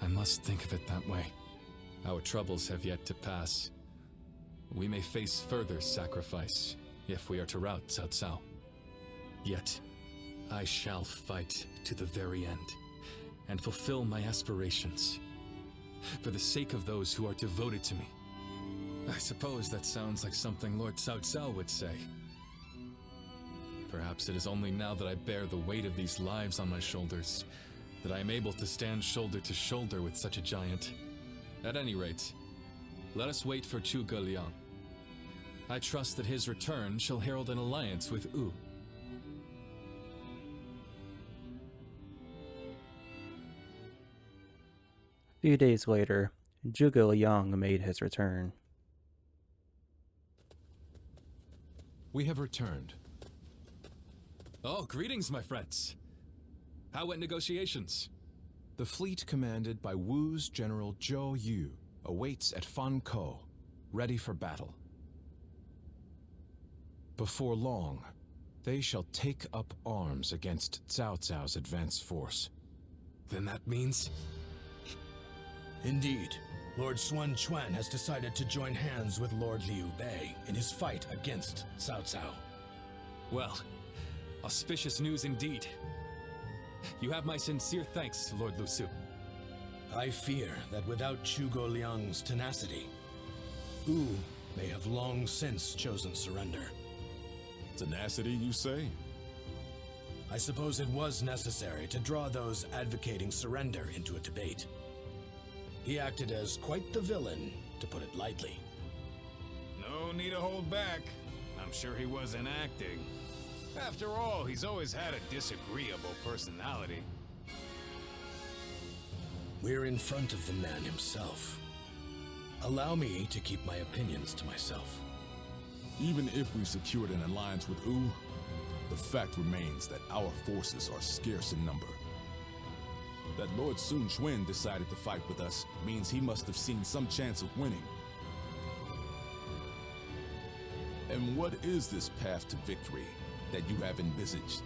S5: I must think of it that way. Our troubles have yet to pass. We may face further sacrifice if we are to rout Cao Cao. Yet, I shall fight to the very end and fulfill my aspirations for the sake of those who are devoted to me. I suppose that sounds like something Lord Cao Cao would say. Perhaps it is only now that I bear the weight of these lives on my shoulders that I am able to stand shoulder to shoulder with such a giant. At any rate, let us wait for Zhuge Liang. I trust that his return shall herald an alliance with Wu.
S1: A few days later, Zhuge Liang made his return.
S4: We have returned.
S5: Oh, greetings, my friends. How went negotiations?
S4: The fleet commanded by Wu's General Zhou Yu awaits at Fan Ko, ready for battle. Before long, they shall take up arms against Cao Cao's advance force.
S5: Then that means...
S15: Indeed, Lord Xuan Chuan has decided to join hands with Lord Liu Bei in his fight against Cao Cao.
S5: Well, auspicious news indeed. You have my sincere thanks, Lord Lu Su.
S15: I fear that without Zhuge Liang's tenacity, Wu may have long since chosen surrender.
S2: Tenacity, you say?
S15: I suppose it was necessary to draw those advocating surrender into a debate. He acted as quite the villain, to put it lightly.
S3: No need to hold back. I'm sure he wasn't acting. After all, he's always had a disagreeable personality.
S15: We're in front of the man himself. Allow me to keep my opinions to myself.
S2: Even if we secured an alliance with Wu, the fact remains that our forces are scarce in number. That Lord Sun Quan decided to fight with us means he must have seen some chance of winning. And what is this path to victory that you have envisaged?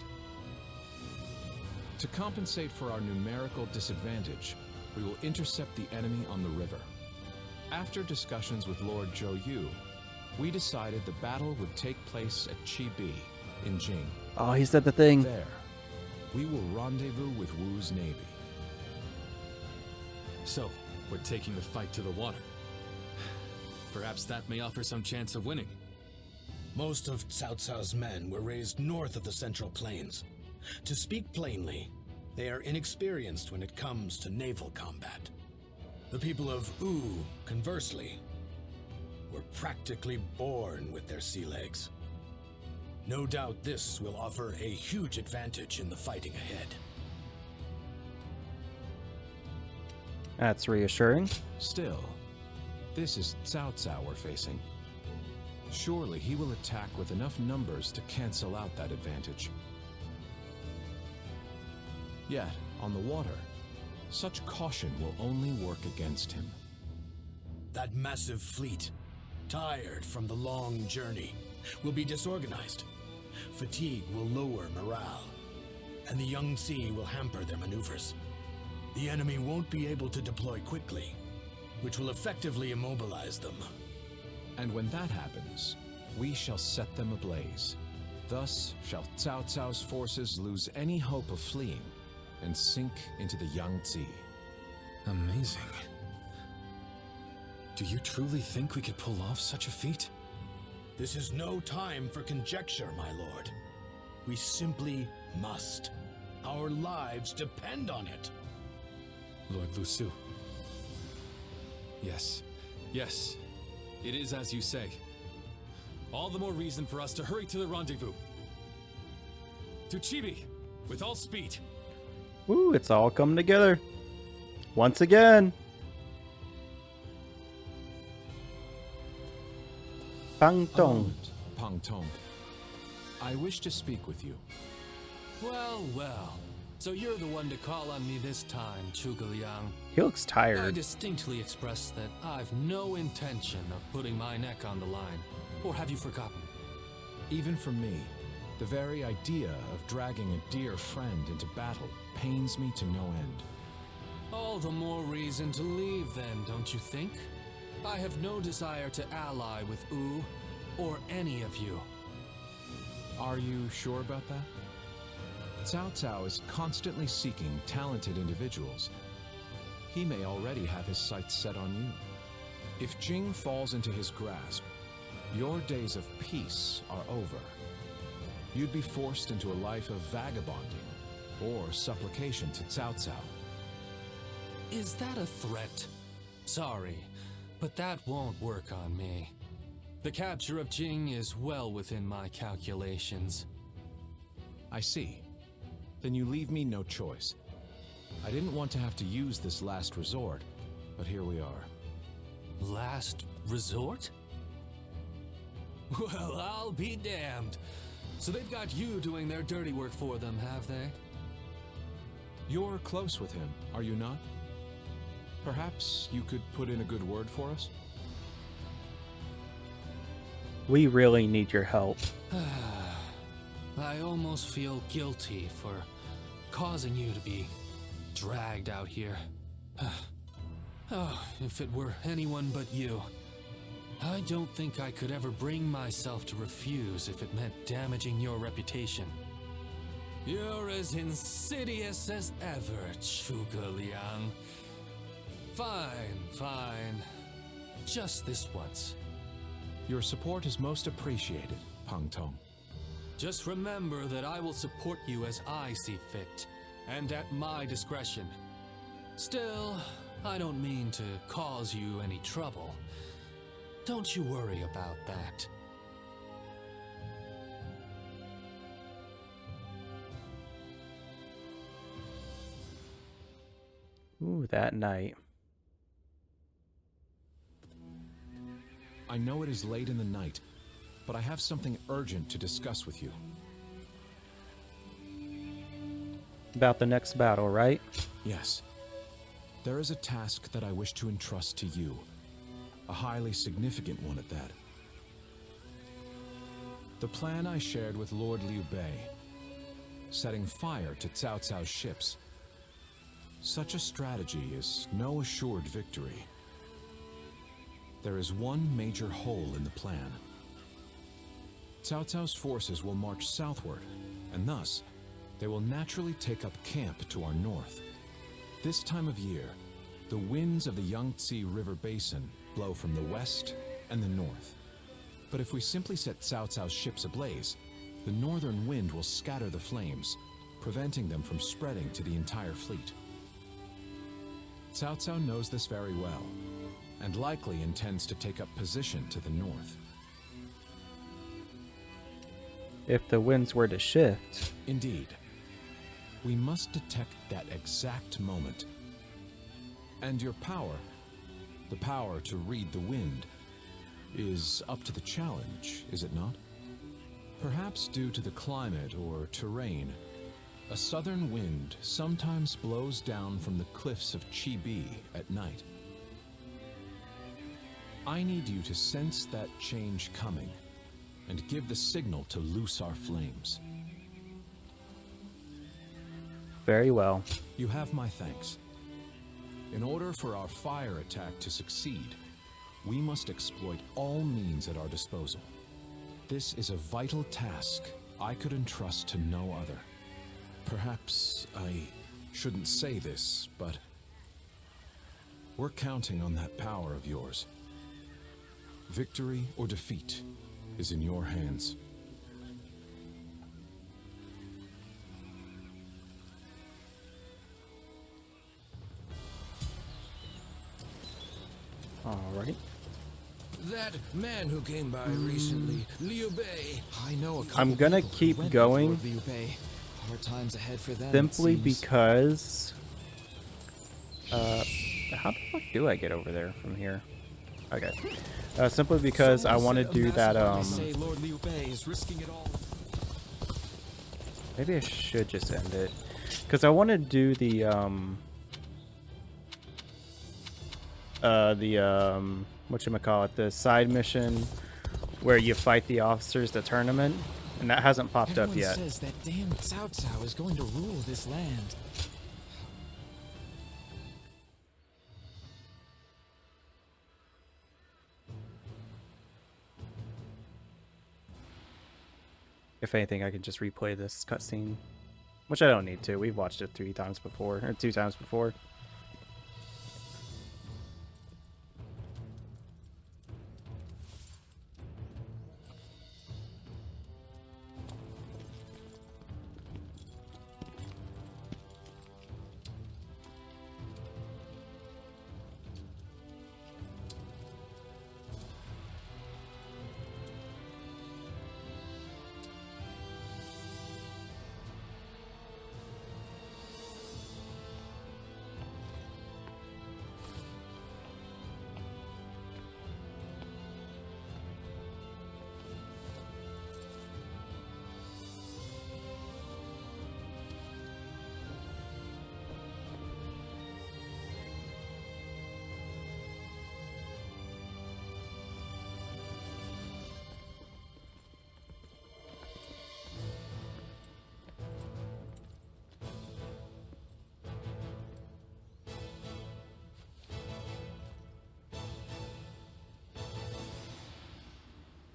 S4: To compensate for our numerical disadvantage, we will intercept the enemy on the river. After discussions with Lord Zhou Yu, we decided the battle would take place at Chibi in Jing.
S1: Oh, he said the thing.
S4: There, we will rendezvous with Wu's navy.
S5: So, we're taking the fight to the water. Perhaps that may offer some chance of winning.
S15: Most of Cao Cao's men were raised north of the Central Plains. To speak plainly, they are inexperienced when it comes to naval combat. The people of Wu, conversely, were practically born with their sea legs. No doubt this will offer a huge advantage in the fighting ahead.
S1: That's reassuring.
S4: Still, this is Cao Cao we're facing. Surely he will attack with enough numbers to cancel out that advantage. Yet, on the water, Such caution will only work against him.
S15: That massive fleet, tired from the long journey, will be disorganized. Fatigue will lower morale, and the Yangtze will hamper their maneuvers. The enemy won't be able to deploy quickly, which will effectively immobilize them.
S4: And when that happens, we shall set them ablaze. Thus shall Cao Cao's forces lose any hope of fleeing and sink into the Yangtze.
S5: Amazing. Do you truly think we could pull off such a feat?
S15: This is no time for conjecture, my lord. We simply must. Our lives depend on it.
S5: Lord Lu Su. Yes. Yes. It is as you say. All the more reason for us to hurry to the rendezvous. To Chibi, with all speed.
S1: Woo, it's all come together. Once again. Pang Tong.
S4: Pang Tong. I wish to speak with you.
S6: Well, well. So you're the one to call on me this time, Zhuge Liang.
S1: He looks
S6: I
S1: tired.
S6: distinctly expressed that I've no intention of putting my neck on the line. Or have you forgotten?
S4: Even for me, the very idea of dragging a dear friend into battle pains me to no end.
S6: All the more reason to leave then, don't you think? I have no desire to ally with Wu, or any of you.
S4: Are you sure about that? Cao Cao is constantly seeking talented individuals. He may already have his sights set on you. If Jing falls into his grasp, your days of peace are over. You'd be forced into a life of vagabonding or supplication to Cao Cao.
S6: Is that a threat? Sorry, but that won't work on me. The capture of Jing is well within my calculations.
S4: I see. Then you leave me no choice. I didn't want to have to use this last resort, but here we are.
S6: Last resort? Well, I'll be damned. So they've got you doing their dirty work for them, have they?
S4: You're close with him, are you not? Perhaps you could put in a good word for us?
S1: We really need your help.
S6: I almost feel guilty for causing you to be dragged out here. Oh, if it were anyone but you. I don't think I could ever bring myself to refuse if it meant damaging your reputation. You're as insidious as ever, Zhuge Liang. Fine, fine. Just this once.
S4: Your support is most appreciated, Pang Tong.
S6: Just remember that I will support you as I see fit, and at my discretion. Still, I don't mean to cause you any trouble. Don't you worry about that.
S1: Ooh, that night.
S4: I know it is late in the night, but I have something urgent to discuss with you.
S1: About the next battle, right?
S4: Yes. There is a task that I wish to entrust to you. A highly significant one at that. The plan I shared with Lord Liu Bei, setting fire to Cao Cao's ships. Such a strategy is no assured victory. There is one major hole in the plan. Cao Cao's forces will march southward, and thus, they will naturally take up camp to our north. This time of year, the winds of the Yangtze River Basin blow from the west and the north. But if we simply set Cao Cao's ships ablaze, the northern wind will scatter the flames, preventing them from spreading to the entire fleet. Cao Cao knows this very well, and likely intends to take up position to the north.
S1: If the winds were to shift.
S4: Indeed. We must detect that exact moment. And your power, the power to read the wind, is up to the challenge, is it not? Perhaps due to the climate or terrain, A southern wind sometimes blows down from the cliffs of Chibi at night. I need you to sense that change coming and give the signal to loose our flames.
S1: Very well.
S4: You have my thanks. In order for our fire attack to succeed, we must exploit all means at our disposal. This is a vital task I could entrust to no other. Perhaps I shouldn't say this, but we're counting on that power of yours. Victory or defeat is in your hands.
S1: Alright.
S9: That man who came by recently, Liu Bei.
S8: I know a couple
S1: I'm gonna
S8: people who
S1: keep
S8: went
S1: going
S8: before Liu Bei. Hard times ahead for them,
S1: simply
S8: it seems.
S1: because how the fuck do I get over there from here? Okay. Simply because I want to do that
S8: Say Lord Liu Bei is risking it all.
S1: maybe I should just end it, because I want to do the whatchamacallit, the side mission where you fight the officers, the tournament, and that hasn't popped up yet.
S8: Everyone says that damn Cao Cao is going to rule this land.
S1: If anything, I could just replay this cutscene, which I don't need to. We've watched it 3 times before, or 2 times before.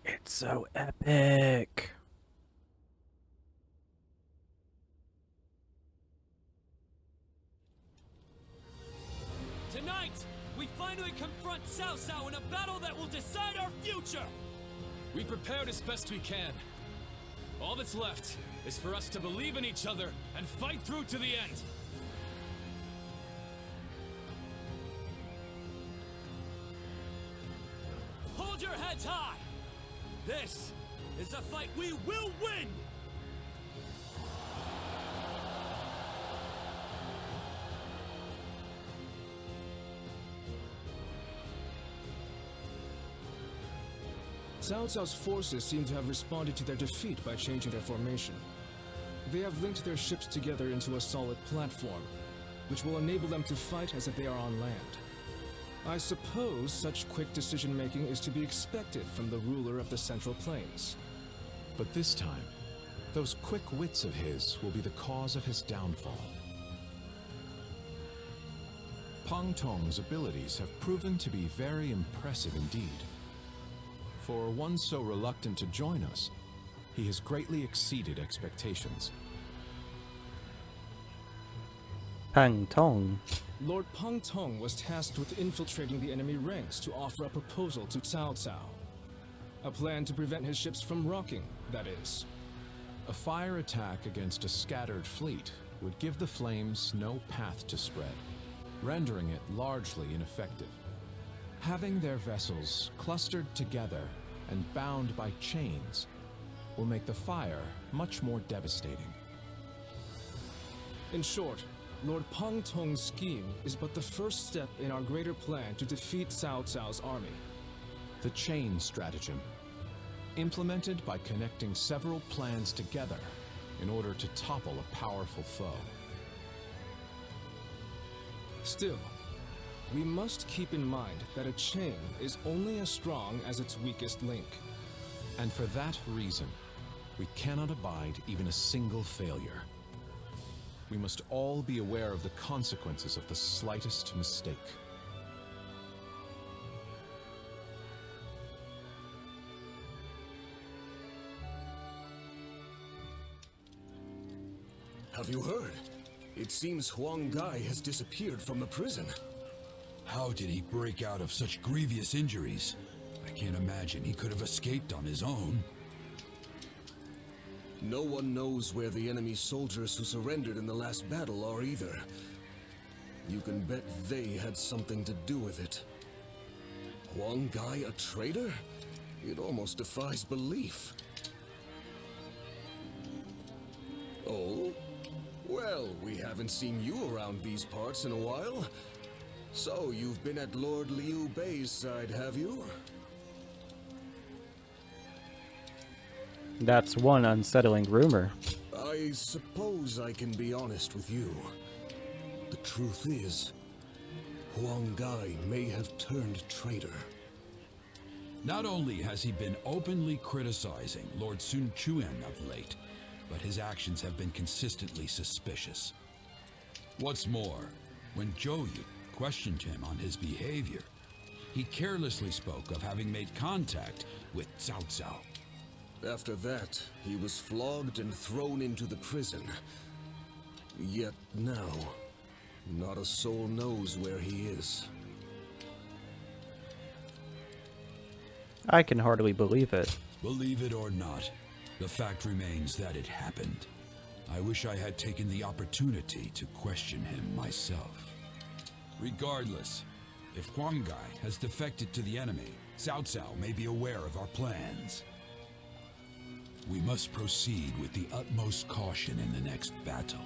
S1: It's so epic.
S6: Tonight, we finally confront Cao Cao in a battle that will decide our future!
S5: We prepared as best we can. All that's left is for us to believe in each other and fight through to the end.
S6: Hold your heads high! This is a fight we will win!
S9: Cao Cao's forces seem to have responded to their defeat by changing their formation. They have linked their ships together into a solid platform, which will enable them to fight as if they are on land. I suppose such quick decision-making is to be expected from the ruler of the Central Plains.
S4: But this time, those quick wits of his will be the cause of his downfall. Pang Tong's abilities have proven to be very impressive indeed. For one so reluctant to join us, he has greatly exceeded expectations.
S1: Pang Tong.
S9: Lord Pang Tong was tasked with infiltrating the enemy ranks to offer a proposal to Cao Cao. A plan to prevent his ships from rocking, that is.
S4: A fire attack against a scattered fleet would give the flames no path to spread, rendering it largely ineffective. Having their vessels clustered together and bound by chains will make the fire much more devastating.
S9: In short, Lord Pang Tong's scheme is but the first step in our greater plan to defeat Cao Cao's army.
S4: The chain stratagem, implemented by connecting several plans together, in order to topple a powerful foe.
S9: Still, we must keep in mind that a chain is only as strong as its weakest link.
S4: And for that reason, we cannot abide even a single failure. We must all be aware of the consequences of the slightest mistake.
S16: Have you heard? It seems Huang Gai has disappeared from the prison.
S17: How did he break out of such grievous injuries? I can't imagine he could have escaped on his own.
S16: No one knows where the enemy soldiers who surrendered in the last battle are either. You can bet they had something to do with it. Huang Gai a traitor? It almost defies belief. Oh? Well, we haven't seen you around these parts in a while. So, you've been at Lord Liu Bei's side, have you?
S1: That's one unsettling rumor.
S16: I suppose I can be honest with you. The truth is, Huang Gai may have turned traitor.
S17: Not only has he been openly criticizing Lord Sun Quan of late, but his actions have been consistently suspicious. What's more, when Zhou Yu questioned him on his behavior, he carelessly spoke of having made contact with Cao Cao.
S16: After that, he was flogged and thrown into the prison. Yet now, not a soul knows where he is.
S1: I can hardly believe it.
S17: Believe it or not, the fact remains that it happened. I wish I had taken the opportunity to question him myself. Regardless, if Huang Gai has defected to the enemy, Cao Cao may be aware of our plans. We must proceed with the utmost caution in the next battle.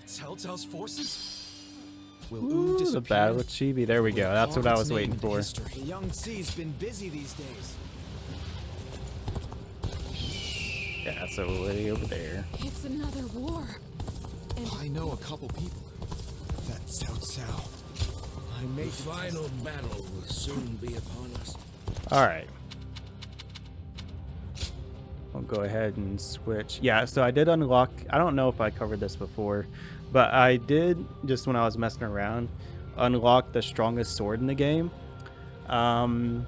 S10: Cao Cao's forces?
S1: Ooh, the battle with Chibi. There we go. That's what I was waiting for.
S18: The Young Si's been busy these days.
S1: Yeah, so way over there.
S11: It's another war. And
S9: I know a couple people.
S18: That's Cao Cao.
S15: The final battle will soon be upon us.
S1: Alright. I'll go ahead and switch. Yeah, so I did unlock... I don't know if I covered this before, but I did, just when I was messing around, unlock the strongest sword in the game. I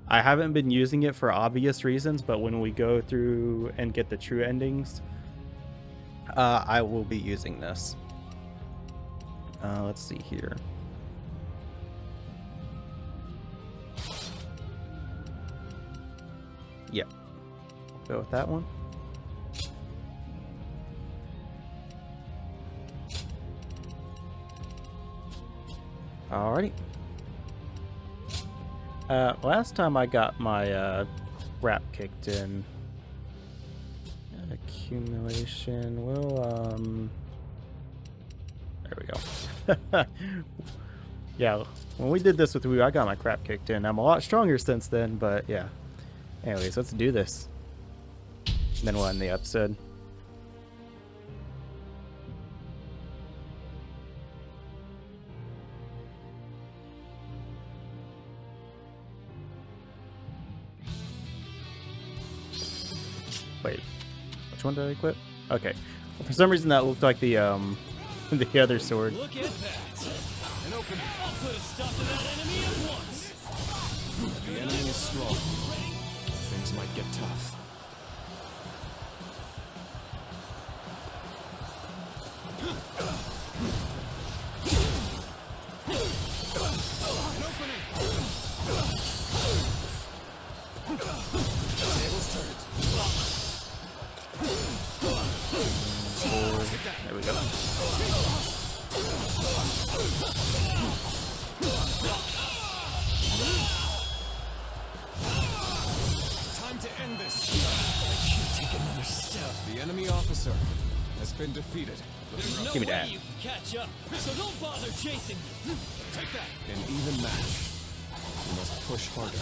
S1: haven't been using it for obvious reasons, but when we go through and get the true endings, I will be using this. Let's see here. Yeah, go with that one. Alrighty. Last time I got my crap kicked in. Accumulation. Well, there we go. Yeah, when we did this with Wu, I got my crap kicked in. I'm a lot stronger since then, but yeah. Anyways, let's do this. And then we'll end the episode. Wait, which one did I equip? Okay. Well, for some reason that looked like the other sword.
S6: Look at that! An opening. I'll put a stop to that enemy at once.
S9: The enemy is strong. Things might get tough.
S6: An opening.
S10: Tables turned.
S1: There we go.
S9: Time to end this. I can't take another step. The enemy officer has been defeated.
S6: There's no
S1: Give me
S6: way
S1: that.
S6: you can catch up, so don't bother chasing me. Take that.
S9: An even match. We must push harder.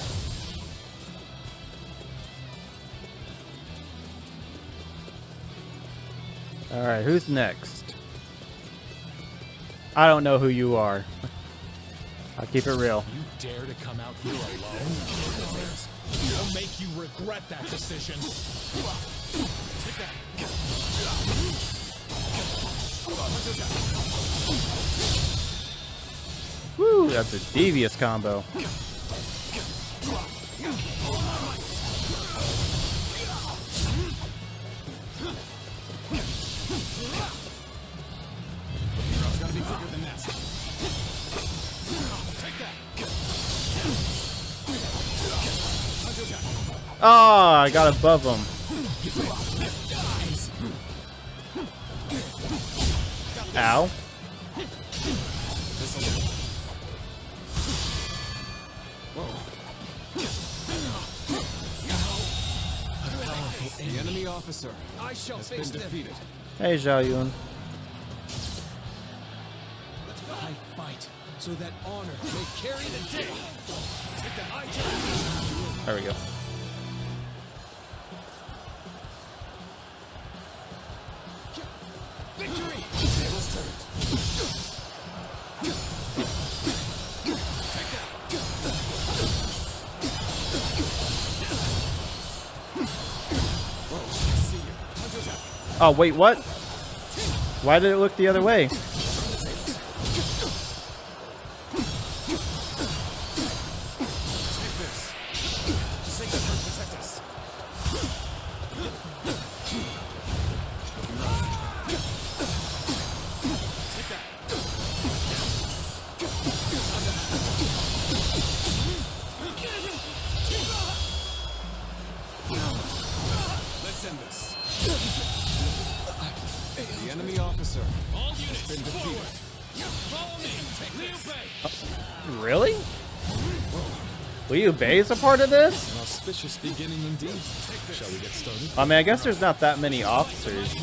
S1: Alright, who's next? I don't know who you are. I'll keep it real.
S10: You dare to come out here alone? I'll make you regret that decision. Take that.
S1: Woo, that's a devious combo.
S10: Gotta be quicker than that. Take that.
S1: Oh, I got above him. Ow.
S9: The enemy officer
S12: I shall
S9: has
S12: face
S9: been
S12: them.
S9: defeated.
S1: Hey, Zhao Yun.
S12: I fight so that honor may carry the day. Take the high ground.
S1: There we go.
S12: Victory!
S9: Tables turned.
S1: Oh, wait, what? Why did it look the other way?
S9: Let's end this. The enemy officer has been defeated.
S1: Really? Liu Bei is a part of this?
S5: An auspicious beginning indeed. Shall we get started?
S1: I mean, I guess there's not that many officers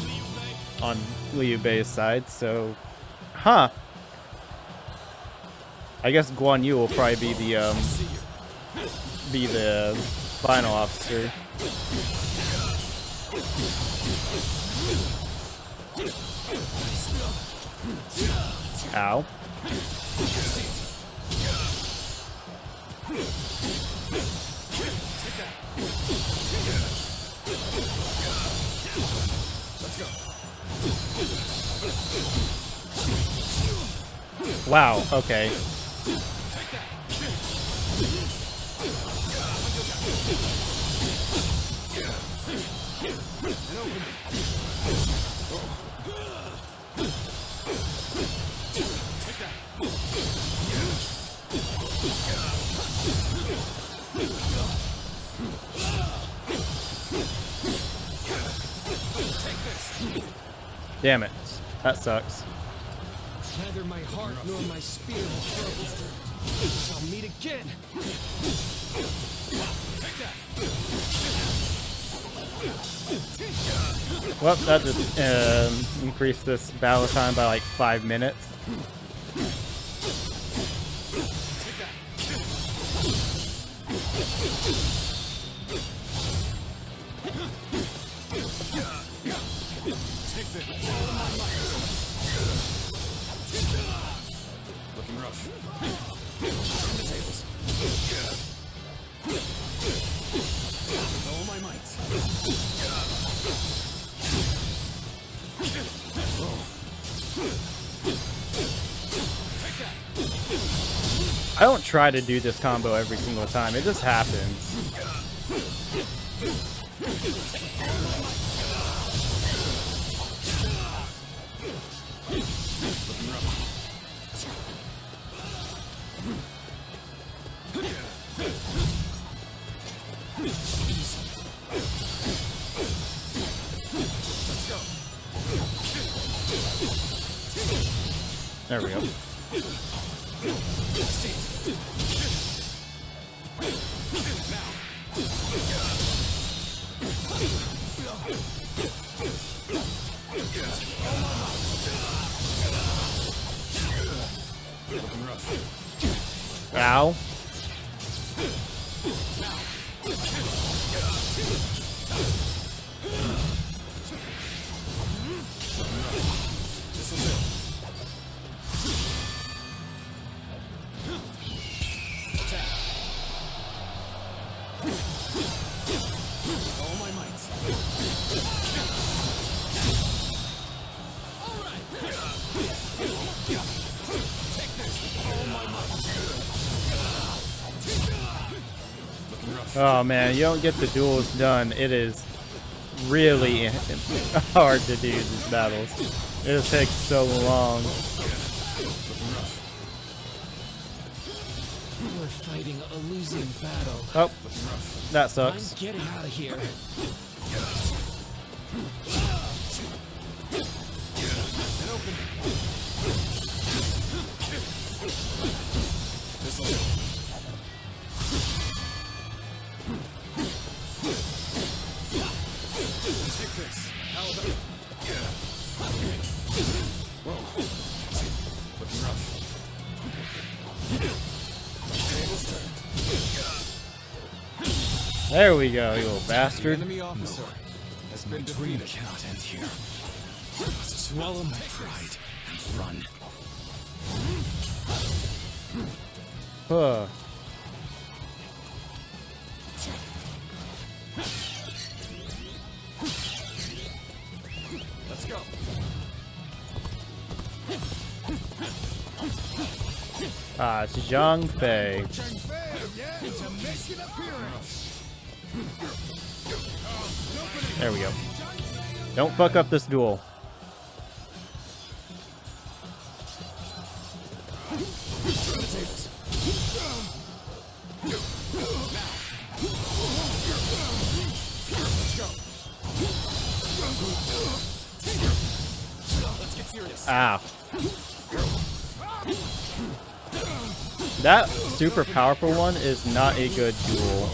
S1: on Liu Bei's side, so... Huh. I guess Guan Yu will probably be the final officer. Ow. Wow, okay. Damn it. That sucks.
S12: Neither my heart nor my spirit troubles. We shall meet again.
S1: Well, that just increased this battle time by like 5 minutes.
S9: Looking rough. Turn the tables. With all my might.
S1: I don't try to do this combo every single time. It just happens. There we go. Ow.
S9: This'll do. Attack. All my might. All right. Take this. All my might. Looking rough.
S1: Oh man, you don't get the duels done. It is really hard to do these battles. It'll take so long.
S12: We're fighting a losing battle.
S1: Oh, that sucks.
S12: I'm getting out of here.
S9: And open. This'll do. Take this. How about it? Whoa. Looking rough. Tables turned.
S1: There we go, you little
S9: The
S1: bastard.
S9: enemy officer has been defeated.
S10: Cannot end here. I must swallow my pride and run.
S1: Huh.
S9: Let's go.
S1: Ah, it's Zhang Fei.
S9: Changban, yeah, to make an appearance.
S1: There we go. Don't fuck up this duel.
S9: Let's get serious.
S1: Ow. That super powerful one is not a good duel.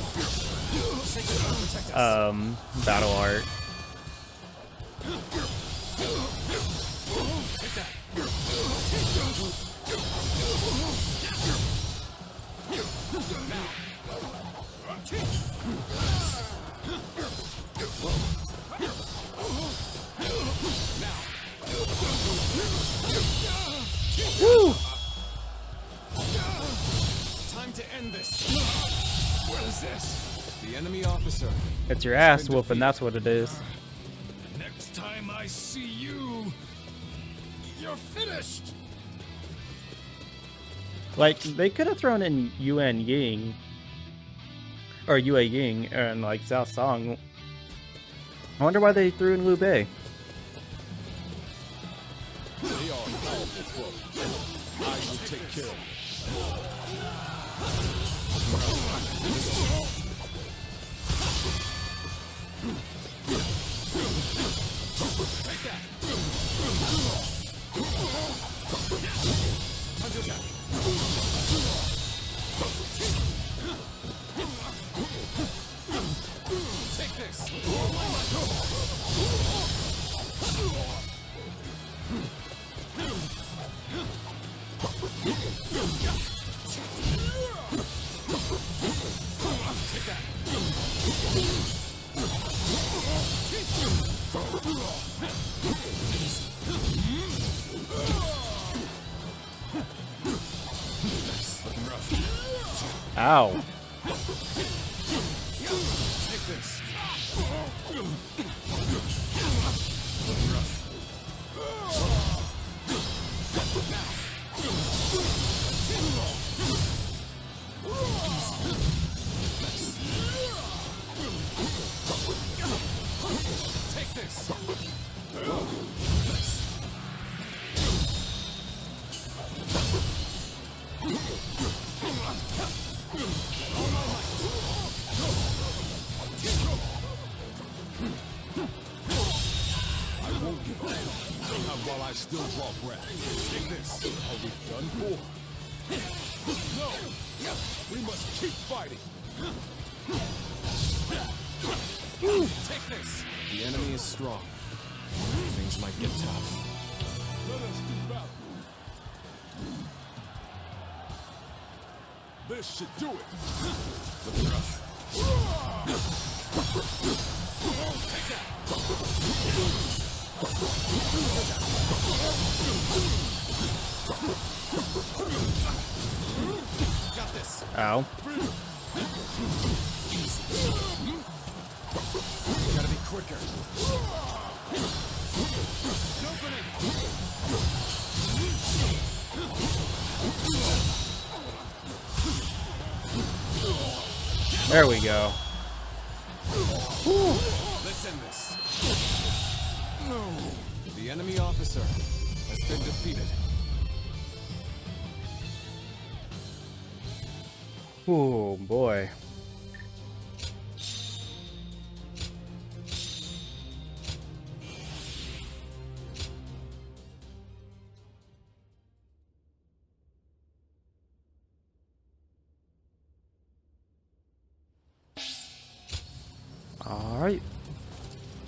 S1: Battle art. Woo!
S9: Time to end this. What is this? The enemy officer.
S1: It's your ass whooping, that's what it is.
S9: Next time I see you, you're finished.
S1: Like, they could have thrown in Yuan Ying. Or Yue Ying and like Zhao Song. I wonder why they threw in Liu Bei.
S2: They are powerful foes. I will take care of them.
S9: Take that. Take this.
S1: Ow.
S9: Take this. Take this.
S2: I won't give up. Not while I still draw breath. Take this. Are we done for? No! We must keep fighting!
S9: Take this. The enemy is strong. Things might get tough.
S2: Let us do battle. This should do it.
S9: Looking rough. Take that. Got this.
S1: Ow.
S9: Gotta be quicker.
S1: There we go.
S9: Let's end this. The enemy officer has been defeated.
S1: Oh boy. All right.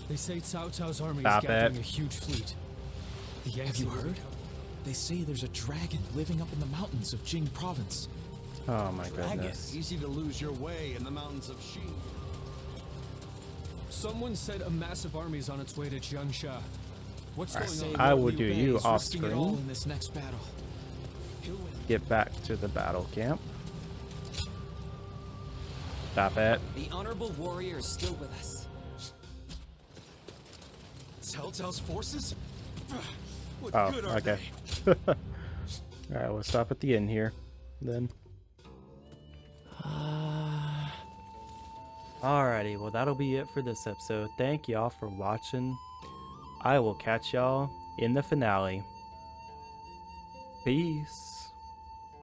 S6: They say Cao Cao's army
S1: Stop
S6: is gathering
S1: it.
S6: a huge fleet. The
S18: Have
S6: Yangtze
S18: you heard? They say there's a dragon living up in the mountains of Jing province.
S1: Oh my goodness.
S16: Easy to lose your way in the mountains of Xing.
S6: Someone said a massive army is on its way to Jiangsha. What's
S1: Alright,
S6: going on?
S1: I will
S18: Liu
S1: do
S18: Bei
S1: you
S18: is
S1: off
S18: risking it all
S1: screen.
S18: in this next battle.
S1: Get back to the battle camp. Stop it.
S12: The honorable warrior is still with us.
S18: Cao Cao's forces? What
S1: Oh,
S18: good are
S1: okay. Alright, we'll stop at the end here. Then. Alrighty, well that'll be it for this episode. Thank y'all for watching. I will catch y'all in the finale. Peace.